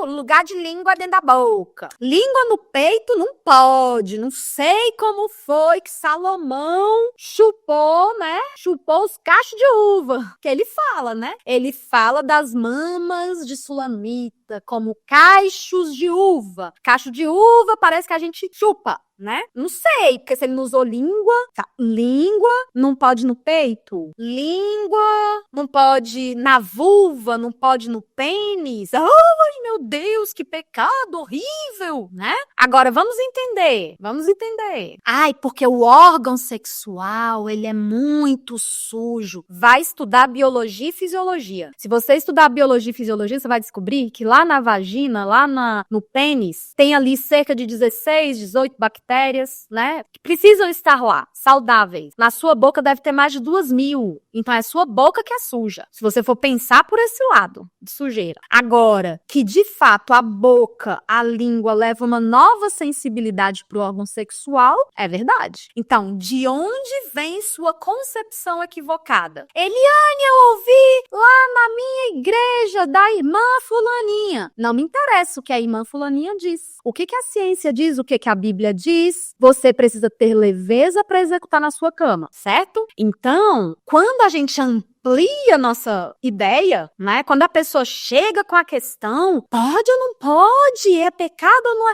[SPEAKER 1] lugar de língua é dentro da boca. Língua no peito não pode. Não sei como foi que Salomão chupou, né? Chupou os cachos de uva. Que ele fala, né? Ele fala das mamas de Sulamita como cachos de uva. Cacho de uva parece que a gente chupa, né? Não sei, porque se ele não usou língua, língua não pode no peito, língua não pode na vulva, não pode no pênis. Ai, meu Deus, que pecado horrível, né? Agora vamos entender. Porque o órgão sexual, ele é muito sujo. Vai estudar biologia e fisiologia. Se você estudar biologia e fisiologia, você vai descobrir que lá na vagina, no pênis, tem ali cerca de 16, 18 bactérias, né? Que precisam estar lá, saudáveis. Na sua boca deve ter mais de 2.000. Então é a sua boca que é suja. Se você for pensar por esse lado de sujeira. Agora, que de fato a boca, a língua leva uma nova sensibilidade pro órgão sexual, é verdade. Então, de onde vem sua concepção equivocada? Eliane, eu ouvi lá na minha igreja da irmã fulaninha. Não me interessa o que a irmã fulaninha diz. O que a ciência diz, o que a Bíblia diz, você precisa ter leveza para executar na sua cama, certo? Então, quando a gente amplia a nossa ideia, né? Quando a pessoa chega com a questão, pode ou não pode? É pecado ou não é?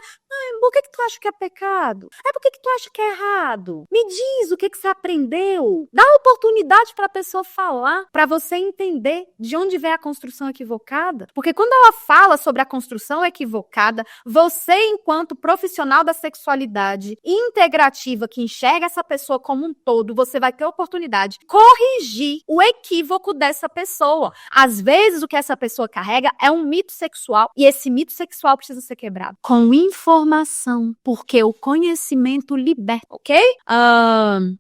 [SPEAKER 1] Por que tu acha que é pecado? Por que tu acha que é errado? Me diz o que você aprendeu. Dá oportunidade para a pessoa falar, para você entender de onde vem a construção equivocada. Porque quando ela fala sobre a construção equivocada, você, enquanto profissional da sexualidade integrativa que enxerga essa pessoa como um todo, você vai ter oportunidade de corrigir o equívoco dessa pessoa. Às vezes, o que essa pessoa carrega é um mito sexual e esse mito sexual precisa ser quebrado com informação, porque o conhecimento liberta, ok?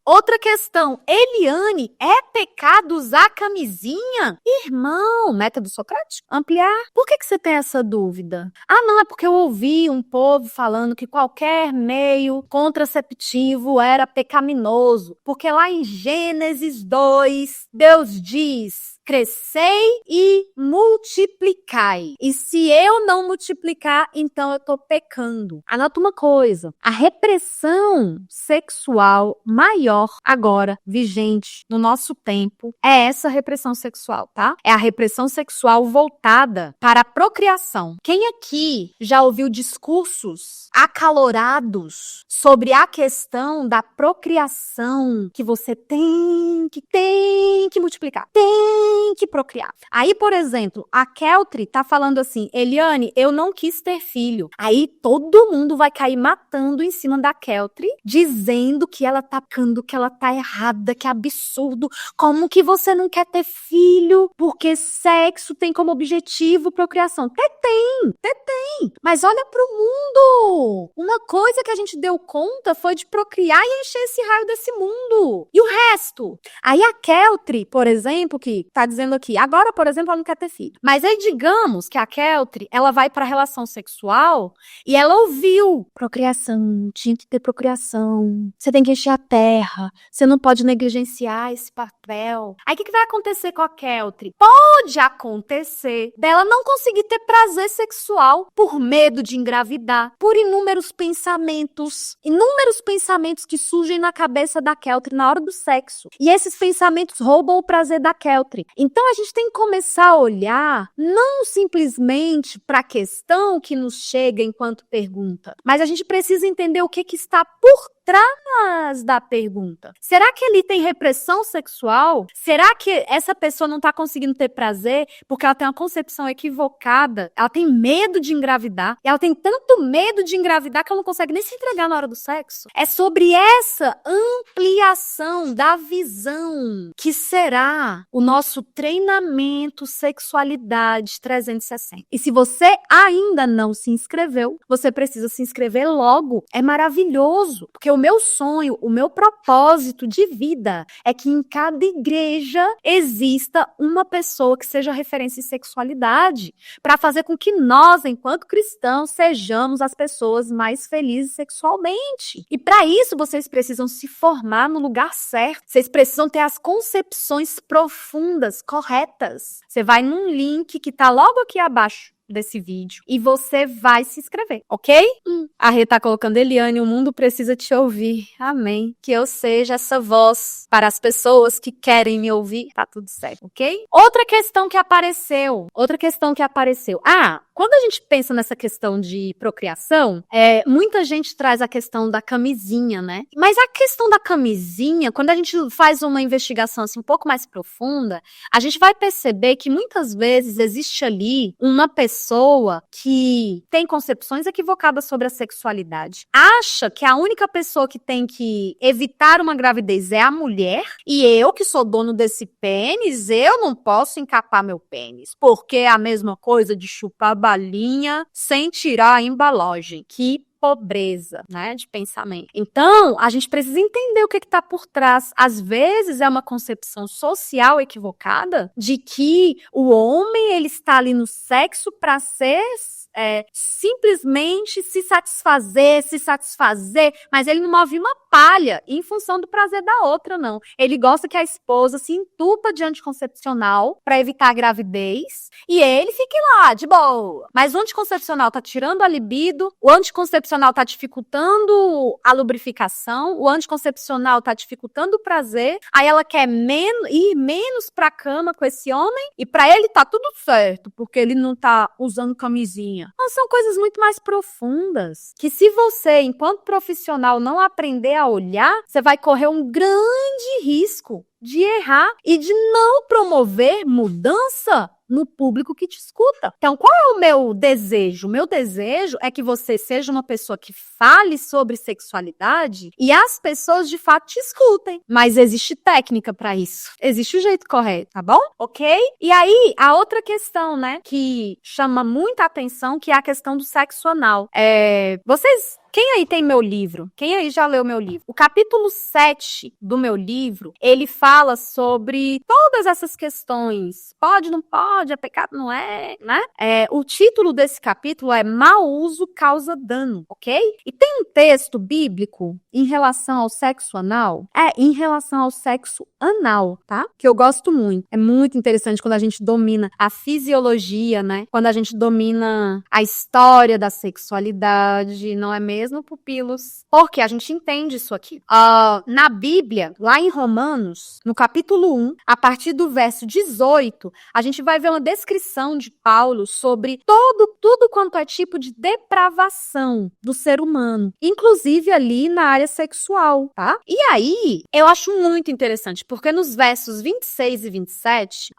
[SPEAKER 1] Outra questão, Eliane, é pecado usar camisinha? Irmão, método socrático? Ampliar? Por que você tem essa dúvida? Não, é porque eu ouvi um povo falando que qualquer meio contraceptivo era pecaminoso, porque lá em Gênesis 2, Deus diz: crescei e multiplicai. E se eu não multiplicar, então eu tô pecando. Anota uma coisa. A repressão sexual maior agora, vigente no nosso tempo, é essa repressão sexual, tá? É a repressão sexual voltada para a procriação. Quem aqui já ouviu discursos acalorados sobre a questão da procriação, que você tem que multiplicar, tem que procriar? Aí, por exemplo, a Keltri tá falando assim: Eliane, eu não quis ter filho. Aí todo mundo vai cair matando em cima da Keltri, dizendo que ela tá pecando, que ela tá errada, que é absurdo. Como que você não quer ter filho? Porque sexo tem como objetivo procriação. Tem. Mas olha pro mundo. Uma coisa que a gente deu conta foi de procriar e encher esse raio desse mundo. E o resto? Aí a Keltri, por exemplo, que tá dizendo aqui, agora, por exemplo, ela não quer ter filho. Mas aí digamos que a Keltri, ela vai pra relação sexual e ela ouviu procriação, tinha que ter procriação, você tem que encher a terra, você não pode negligenciar esse papel. Aí o que vai acontecer com a Keltri? Pode acontecer dela não conseguir ter prazer sexual por medo de engravidar, por inúmeros pensamentos que surgem na cabeça da Keltri na hora do sexo. E esses pensamentos roubam o prazer da Keltri. Então a gente tem que começar a olhar não simplesmente para a questão que nos chega enquanto pergunta, mas a gente precisa entender o que está por trás da pergunta. Será que ali tem repressão sexual? Será que essa pessoa não está conseguindo ter prazer porque ela tem uma concepção equivocada? Ela tem medo de engravidar. E ela tem tanto medo de engravidar que ela não consegue nem se entregar na hora do sexo. É sobre essa ampliação da visão que será o nosso treinamento Sexualidade 360. E se você ainda não se inscreveu, você precisa se inscrever logo. É maravilhoso, porque o meu sonho, o meu propósito de vida é que em cada igreja exista uma pessoa que seja referência em sexualidade, para fazer com que nós, enquanto cristãos, sejamos as pessoas mais felizes sexualmente. E para isso vocês precisam se formar no lugar certo. Vocês precisam ter as concepções profundas, corretas. Você vai num link que tá logo aqui abaixo desse vídeo e você vai se inscrever, ok? A Rê tá colocando: Eliane, o mundo precisa te ouvir. Amém. Que eu seja essa voz para as pessoas que querem me ouvir. Tá tudo certo, ok? Outra questão que apareceu. Quando a gente pensa nessa questão de procriação, muita gente traz a questão da camisinha, né? Mas a questão da camisinha, quando a gente faz uma investigação assim um pouco mais profunda, a gente vai perceber que muitas vezes existe ali uma pessoa que tem concepções equivocadas sobre a sexualidade. Acha que a única pessoa que tem que evitar uma gravidez é a mulher, e eu, que sou dono desse pênis, eu não posso encapar meu pênis, porque é a mesma coisa de chupar balinha sem tirar a embalagem. Que pobreza, né, de pensamento. Então, a gente precisa entender o que está por trás. Às vezes é uma concepção social equivocada de que o homem, ele está ali no sexo para ser simplesmente se satisfazer, mas ele não move uma palha em função do prazer da outra, não. Ele gosta que a esposa se entupa de anticoncepcional para evitar a gravidez e ele fique lá, de boa. Mas o anticoncepcional tá tirando a libido, o anticoncepcional tá dificultando a lubrificação, o anticoncepcional tá dificultando o prazer, aí ela quer ir menos pra cama com esse homem e pra ele tá tudo certo, porque ele não tá usando camisinha. Então, são coisas muito mais profundas, que se você, enquanto profissional, não aprender a olhar, você vai correr um grande risco de errar e de não promover mudança no público que te escuta. Então, qual é o meu desejo? O meu desejo é que você seja uma pessoa que fale sobre sexualidade e as pessoas de fato te escutem. Mas existe técnica para isso. Existe o jeito correto, tá bom? Ok? E aí, a outra questão, né, que chama muita atenção, que é a questão do sexo anal. Quem aí tem meu livro? Quem aí já leu meu livro? O capítulo 7 do meu livro, ele fala sobre todas essas questões. Pode, não pode, é pecado, não é, né? O título desse capítulo é Mau uso causa dano, ok? E tem um texto bíblico em relação ao sexo anal? Em relação ao sexo anal, tá? Que eu gosto muito. É muito interessante quando a gente domina a fisiologia, né? Quando a gente domina a história da sexualidade, não é mesmo, pupilos? Porque a gente entende isso aqui. Na Bíblia, lá em Romanos, no capítulo 1, a partir do verso 18, a gente vai ver uma descrição de Paulo sobre tudo quanto é tipo de depravação do ser humano, inclusive ali na área sexual, tá? E aí, eu acho muito interessante, porque nos versos 26 e 27,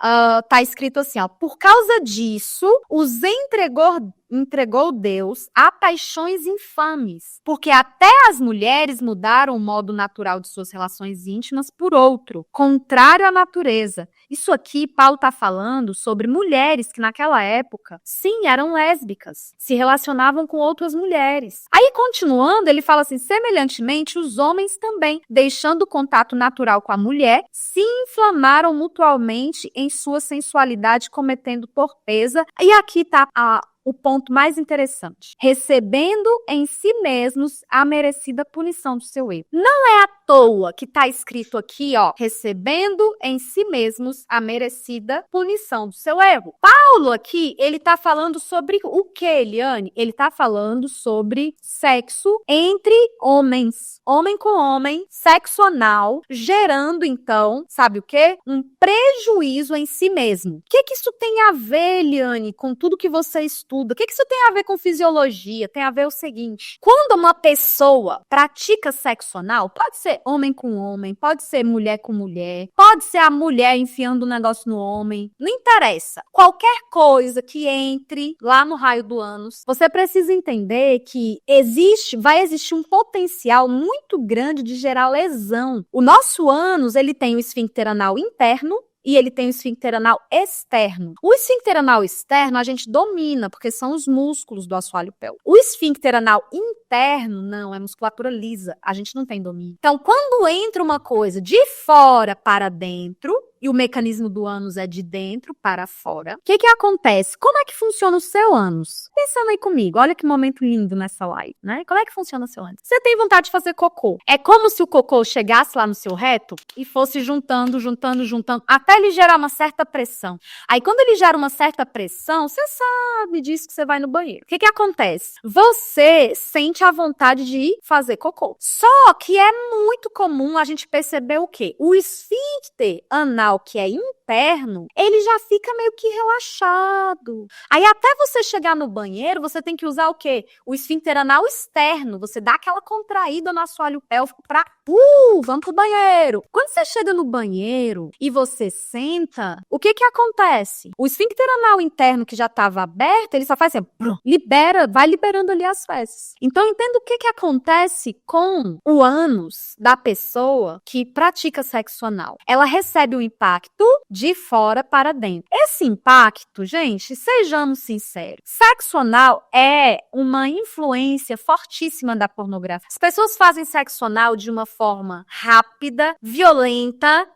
[SPEAKER 1] tá escrito assim, ó, por causa disso, os entregou Deus a paixões infames, porque até as mulheres mudaram o modo natural de suas relações íntimas por outro, contrário à natureza. Isso aqui, Paulo está falando sobre mulheres que naquela época, sim, eram lésbicas, se relacionavam com outras mulheres. Aí, continuando, ele fala assim, semelhantemente, os homens também, deixando o contato natural com a mulher, se inflamaram mutualmente em sua sensualidade, cometendo torpeza. E aqui está o ponto mais interessante. Recebendo em si mesmos a merecida punição do seu erro. Não é à toa que está escrito aqui, ó, recebendo em si mesmos a merecida punição do seu erro. Paulo aqui, ele está falando sobre o que, Eliane? Ele está falando sobre sexo entre homens. Homem com homem, sexo anal, gerando, então, sabe o quê? Um prejuízo em si mesmo. O que isso tem a ver, Eliane, com tudo que você estuda? O que isso tem a ver com fisiologia? Tem a ver o seguinte, quando uma pessoa pratica sexo anal, pode ser homem com homem, pode ser mulher com mulher, pode ser a mulher enfiando um negócio no homem, não interessa. Qualquer coisa que entre lá no raio do ânus, você precisa entender que vai existir um potencial muito grande de gerar lesão. O nosso ânus, ele tem o esfíncter anal interno, e ele tem o esfíncter anal externo. O esfíncter anal externo a gente domina, porque são os músculos do assoalho pélvico. O esfíncter anal interno, não, é musculatura lisa. A gente não tem domínio. Então, quando entra uma coisa de fora para dentro, e o mecanismo do ânus é de dentro para fora, o que acontece? Como é que funciona o seu ânus? Pensando aí comigo, olha que momento lindo nessa live, né? Como é que funciona o seu ânus? Você tem vontade de fazer cocô. É como se o cocô chegasse lá no seu reto e fosse juntando, até ele gerar uma certa pressão. Aí, quando ele gera uma certa pressão, você sabe disso que você vai no banheiro. O que acontece? Você sente a vontade de ir fazer cocô. Só que é muito comum a gente perceber o quê? O esfíncter anal, que é interno, ele já fica meio que relaxado. Aí até você chegar no banheiro, você tem que usar o quê? O esfíncter anal externo. Você dá aquela contraída no assoalho pélvico pra vamos pro banheiro. Quando você chega no banheiro e você senta, o que acontece? O esfíncter anal interno que já estava aberto, ele só faz assim, vai liberando ali as fezes. Então entenda o que acontece com o ânus da pessoa que pratica sexo anal. Ela recebe o impacto de fora para dentro. Esse impacto, gente, sejamos sinceros, sexo anal é uma influência fortíssima da pornografia. As pessoas fazem sexo anal de uma forma rápida, violenta,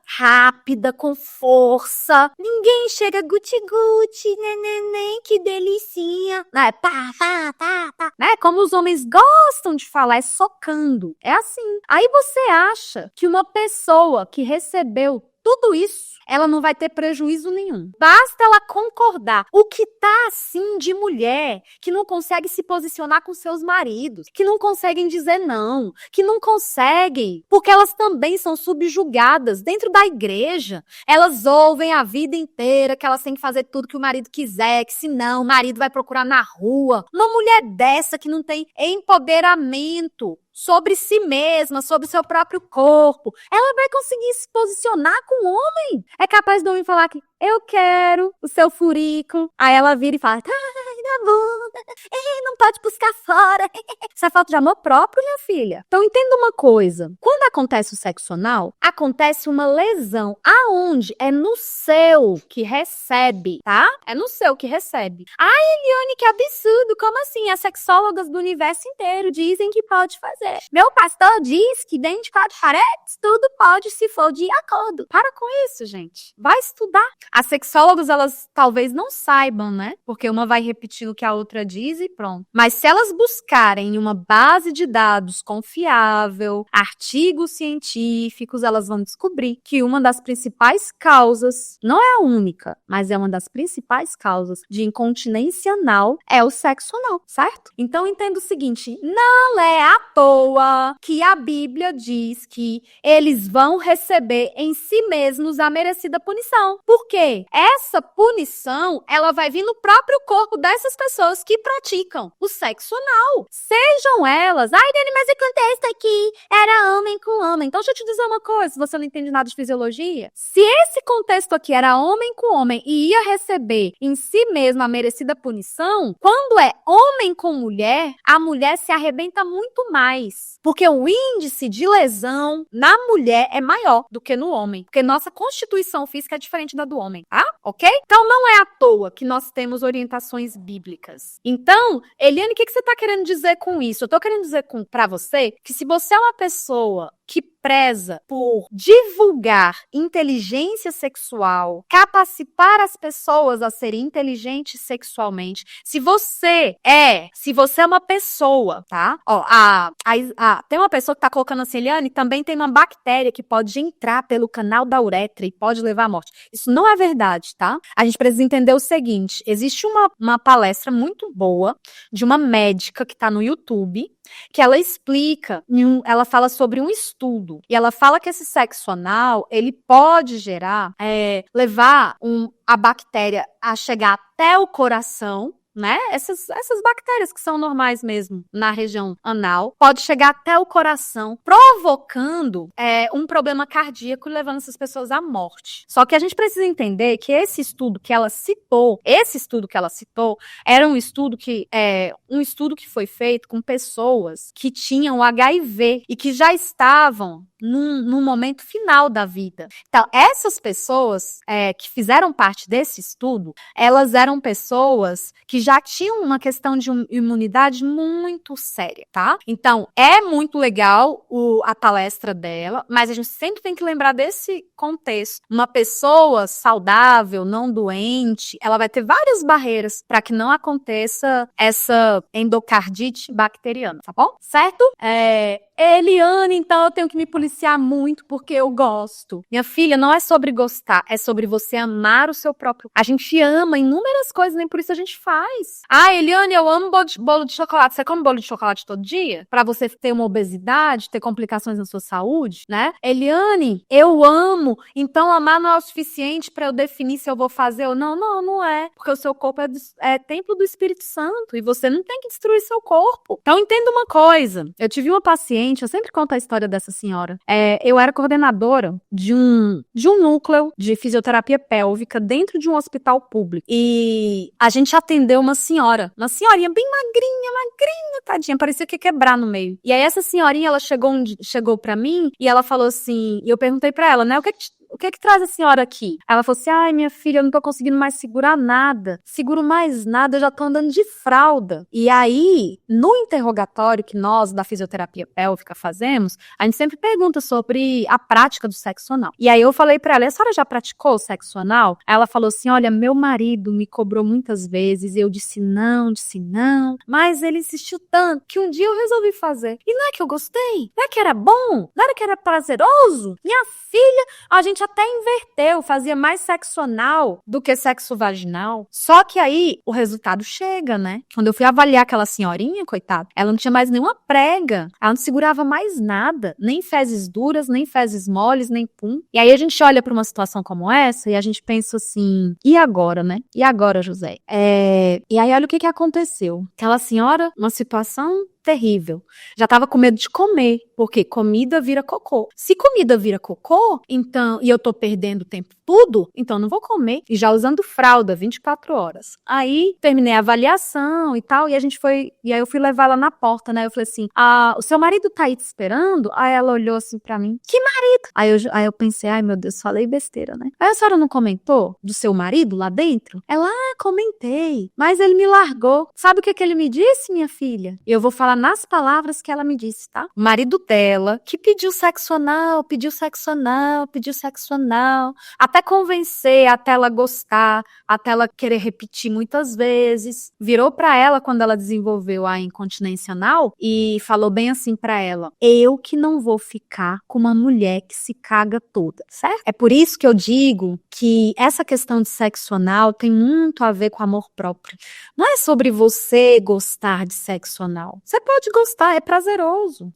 [SPEAKER 1] com força. Ninguém chega guti-guti, neném, que delicinha. Né? Pá, pá, pá, pá. Né? Como os homens gostam de falar, é socando. É assim. Aí você acha que uma pessoa que recebeu tudo isso, ela não vai ter prejuízo nenhum. Basta ela concordar. O que tá assim de mulher que não consegue se posicionar com seus maridos, que não conseguem dizer não, que não conseguem, porque elas também são subjugadas dentro da igreja. Elas ouvem a vida inteira que elas têm que fazer tudo que o marido quiser, que senão o marido vai procurar na rua. Uma mulher dessa que não tem empoderamento sobre si mesma, sobre seu próprio corpo, ela vai conseguir se posicionar com o homem. É capaz do homem falar que eu quero o seu furico. Aí ela vira e fala, ai, na bunda, não pode buscar fora. Isso é falta de amor próprio, minha filha. Então entenda uma coisa, quando acontece o sexo anal, acontece uma lesão. Aonde? É no seu que recebe, tá? É no seu que recebe. Ai, Eliane, que absurdo, como assim? As sexólogas do universo inteiro dizem que pode fazer. Meu pastor diz que dentro de 4 paredes tudo pode se for de acordo. Para com isso, gente. Vai estudar. As sexólogas, elas talvez não saibam, né? Porque uma vai repetir o que a outra diz e pronto. Mas se elas buscarem uma base de dados confiável, artigos científicos, elas vão descobrir que uma das principais causas, não é a única, mas é uma das principais causas de incontinência anal é o sexo anal, certo? Então entenda o seguinte, não é à toa que a Bíblia diz que eles vão receber em si mesmos a merecida punição. Por quê? Essa punição, ela vai vir no próprio corpo dessas pessoas que praticam o sexo anal. Sejam elas, ai, Dani, mas o contexto aqui era homem com homem. Então, deixa eu te dizer uma coisa, se você não entende nada de fisiologia. Se esse contexto aqui era homem com homem e ia receber em si mesma a merecida punição, quando é homem com mulher, a mulher se arrebenta muito mais. Porque o índice de lesão na mulher é maior do que no homem. Porque nossa constituição física é diferente da do homem, tá? Ok? Então não é à toa que nós temos orientações bíblicas. Então, Eliane, o que você está querendo dizer com isso? Eu estou querendo dizer para você que se você é uma pessoa que preza por divulgar inteligência sexual, capacitar as pessoas a serem inteligentes sexualmente. Se você é uma pessoa, tá? Ó, tem uma pessoa que tá colocando assim, Eliane, também tem uma bactéria que pode entrar pelo canal da uretra e pode levar à morte. Isso não é verdade, tá? A gente precisa entender o seguinte, existe uma palestra muito boa de uma médica que tá no YouTube, que ela explica, ela fala sobre um estudo, e ela fala que esse sexo anal, ele pode levar a bactéria a chegar até o coração, né? Essas bactérias que são normais mesmo na região anal, pode chegar até o coração, provocando um problema cardíaco, levando essas pessoas à morte. Só que a gente precisa entender que esse estudo que ela citou, era um estudo que foi feito com pessoas que tinham HIV e que já estavam num momento final da vida. Então, essas pessoas que fizeram parte desse estudo, elas eram pessoas que já tinham uma questão de imunidade muito séria, tá? Então, é muito legal a palestra dela, mas a gente sempre tem que lembrar desse contexto. Uma pessoa saudável, não doente, ela vai ter várias barreiras para que não aconteça essa endocardite bacteriana, tá bom? Certo? Eliane, então eu tenho que me policiar muito porque eu gosto. Minha filha, não é sobre gostar, é sobre você amar o seu próprio. A gente ama inúmeras coisas, nem por isso a gente faz. Ah, Eliane, eu amo bolo de chocolate. Você come bolo de chocolate todo dia? Pra você ter uma obesidade, ter complicações na sua saúde, né? Eliane, eu amo, então amar não é o suficiente pra eu definir se eu vou fazer ou não. Não é. Porque o seu corpo é templo do Espírito Santo e você não tem que destruir seu corpo. Então entenda uma coisa, eu tive uma paciente, eu sempre conto a história dessa senhora. Eu era coordenadora de um núcleo de fisioterapia pélvica dentro de um hospital público. E a gente atendeu uma senhorinha bem magrinha, tadinha, parecia que ia quebrar no meio. E aí essa senhorinha, ela chegou pra mim e ela falou assim, e eu perguntei pra ela, né, o o que traz a senhora aqui? Ela falou assim, ai, minha filha, eu não tô conseguindo mais segurar nada. Seguro mais nada, eu já tô andando de fralda. E aí, no interrogatório que nós, da fisioterapia pélvica, fazemos, a gente sempre pergunta sobre a prática do sexo anal. E aí eu falei pra ela, a senhora já praticou o sexo anal? Ela falou assim, olha, meu marido me cobrou muitas vezes, eu disse não, mas ele insistiu tanto que um dia eu resolvi fazer. E não é que eu gostei? Não é que era bom? Não era que era prazeroso? Minha filha, a gente até inverteu, fazia mais sexo anal do que sexo vaginal. Só que aí o resultado chega, né? Quando eu fui avaliar aquela senhorinha, coitada, ela não tinha mais nenhuma prega, ela não segurava mais nada, nem fezes duras, nem fezes moles, nem pum. E aí a gente olha pra uma situação como essa e a gente pensa assim, e agora, né? E agora, José? E aí olha o que aconteceu. Aquela senhora, uma situação terrível. Já tava com medo de comer, porque comida vira cocô. Se comida vira cocô, então, e eu tô perdendo tempo tudo, então não vou comer. E já usando fralda 24 horas. Aí, terminei a avaliação e tal, e aí eu fui levar ela na porta, né? Eu falei assim, o seu marido tá aí te esperando? Aí ela olhou assim pra mim, que marido? Aí eu pensei, ai meu Deus, falei besteira, né? Aí a senhora não comentou do seu marido lá dentro? Ela, comentei, mas ele me largou. Sabe o que ele me disse, minha filha? Eu vou falar nas palavras que ela me disse, tá? O marido dela, que pediu sexo anal, até convencer, até ela gostar, até ela querer repetir muitas vezes, virou pra ela quando ela desenvolveu a incontinência anal e falou bem assim pra ela, eu que não vou ficar com uma mulher que se caga toda, certo? É por isso que eu digo que essa questão de sexo anal tem muito a ver com amor próprio. Não é sobre você gostar de sexo anal. Você pode gostar, é prazeroso,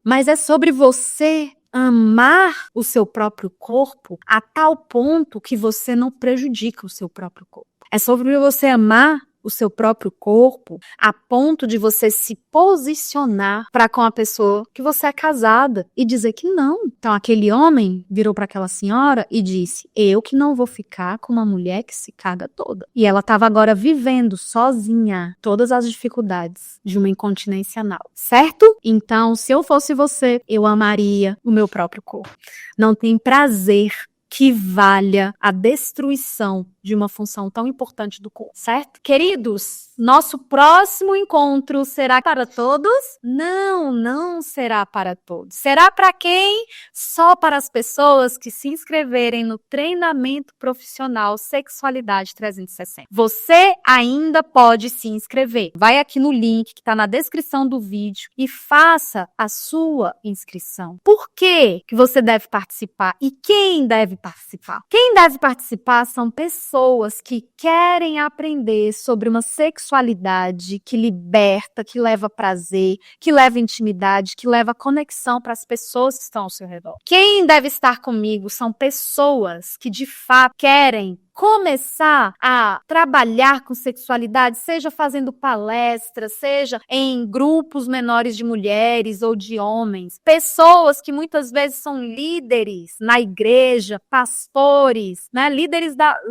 [SPEAKER 1] mas é sobre você amar o seu próprio corpo a tal ponto que você não prejudica o seu próprio corpo. É sobre você amar o seu próprio corpo a ponto de você se posicionar para com a pessoa que você é casada e dizer que não. Então aquele homem virou para aquela senhora e disse, eu que não vou ficar com uma mulher que se caga toda. E ela estava agora vivendo sozinha todas as dificuldades de uma incontinência anal, certo? Então, se eu fosse você, eu amaria o meu próprio corpo. Não tem prazer que valha a destruição de uma função tão importante do corpo, certo? Queridos, nosso próximo encontro será para todos? Não, não será para todos. Será para quem? Só para as pessoas que se inscreverem no treinamento profissional Sexualidade 360. Você ainda pode se inscrever. Vai aqui no link que está na descrição do vídeo e faça a sua inscrição. Por que você deve participar e quem deve participar? Quem deve participar são pessoas que querem aprender sobre uma sexualidade que liberta, que leva prazer, que leva intimidade, que leva conexão para as pessoas que estão ao seu redor. Quem deve estar comigo são pessoas que de fato querem começar a trabalhar com sexualidade, seja fazendo palestras, seja em grupos menores de mulheres ou de homens. Pessoas que muitas vezes são líderes na igreja, pastores, né?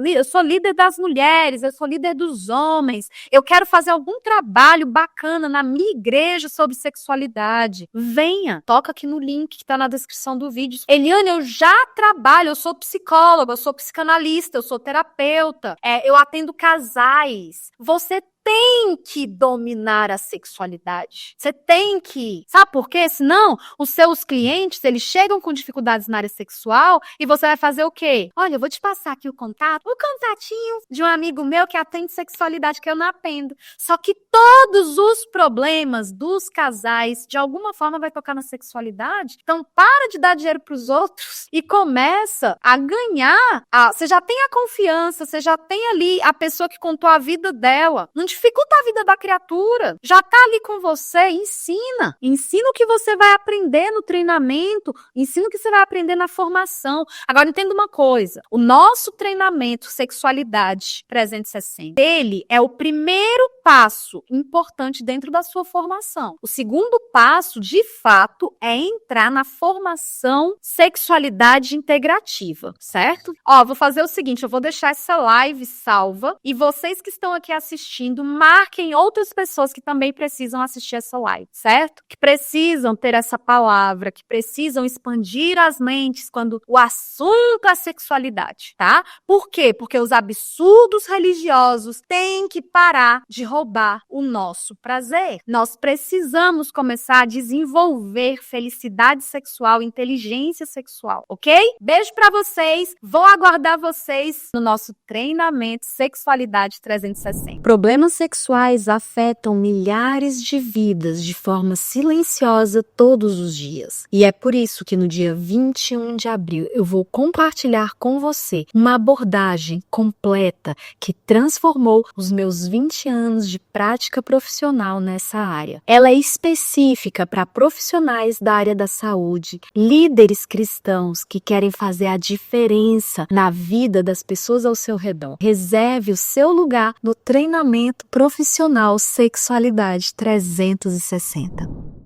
[SPEAKER 1] Eu sou líder das mulheres, eu sou líder dos homens. Eu quero fazer algum trabalho bacana na minha igreja sobre sexualidade. Venha, toca aqui no link que está na descrição do vídeo. Eliane, eu já trabalho, eu sou psicóloga, eu sou psicanalista, eu sou terapeuta, eu atendo casais. Você tem que dominar a sexualidade. Você tem que. Sabe por quê? Senão, os seus clientes, eles chegam com dificuldades na área sexual e você vai fazer o quê? Olha, eu vou te passar aqui o contatinho de um amigo meu que atende sexualidade que eu não atendo. Só que todos os problemas dos casais, de alguma forma, vai tocar na sexualidade. Então, para de dar dinheiro para os outros e começa a ganhar. Você já tem a confiança, você já tem ali a pessoa que contou a vida dela. Não dificulta a vida da criatura. Já tá ali com você, ensina. Ensina o que você vai aprender no treinamento, ensina o que você vai aprender na formação. Agora, entenda uma coisa. O nosso treinamento Sexualidade 360, ele é o primeiro passo importante dentro da sua formação. O segundo passo, de fato, é entrar na formação Sexualidade Integrativa, certo? Vou fazer o seguinte, eu vou deixar essa live salva e vocês que estão aqui assistindo, assistindo, marquem outras pessoas que também precisam assistir essa live, certo? Que precisam ter essa palavra, que precisam expandir as mentes quando o assunto é sexualidade, tá? Por quê? Porque os absurdos religiosos têm que parar de roubar o nosso prazer. Nós precisamos começar a desenvolver felicidade sexual, inteligência sexual, ok? Beijo pra vocês, vou aguardar vocês no nosso treinamento Sexualidade 360.
[SPEAKER 2] Problemas sexuais afetam milhares de vidas de forma silenciosa todos os dias. E é por isso que no dia 21 de abril eu vou compartilhar com você uma abordagem completa que transformou os meus 20 anos de prática profissional nessa área. Ela é específica para profissionais da área da saúde, líderes cristãos que querem fazer a diferença na vida das pessoas ao seu redor. Reserve o seu lugar no treinamento profissional Sexualidade 360.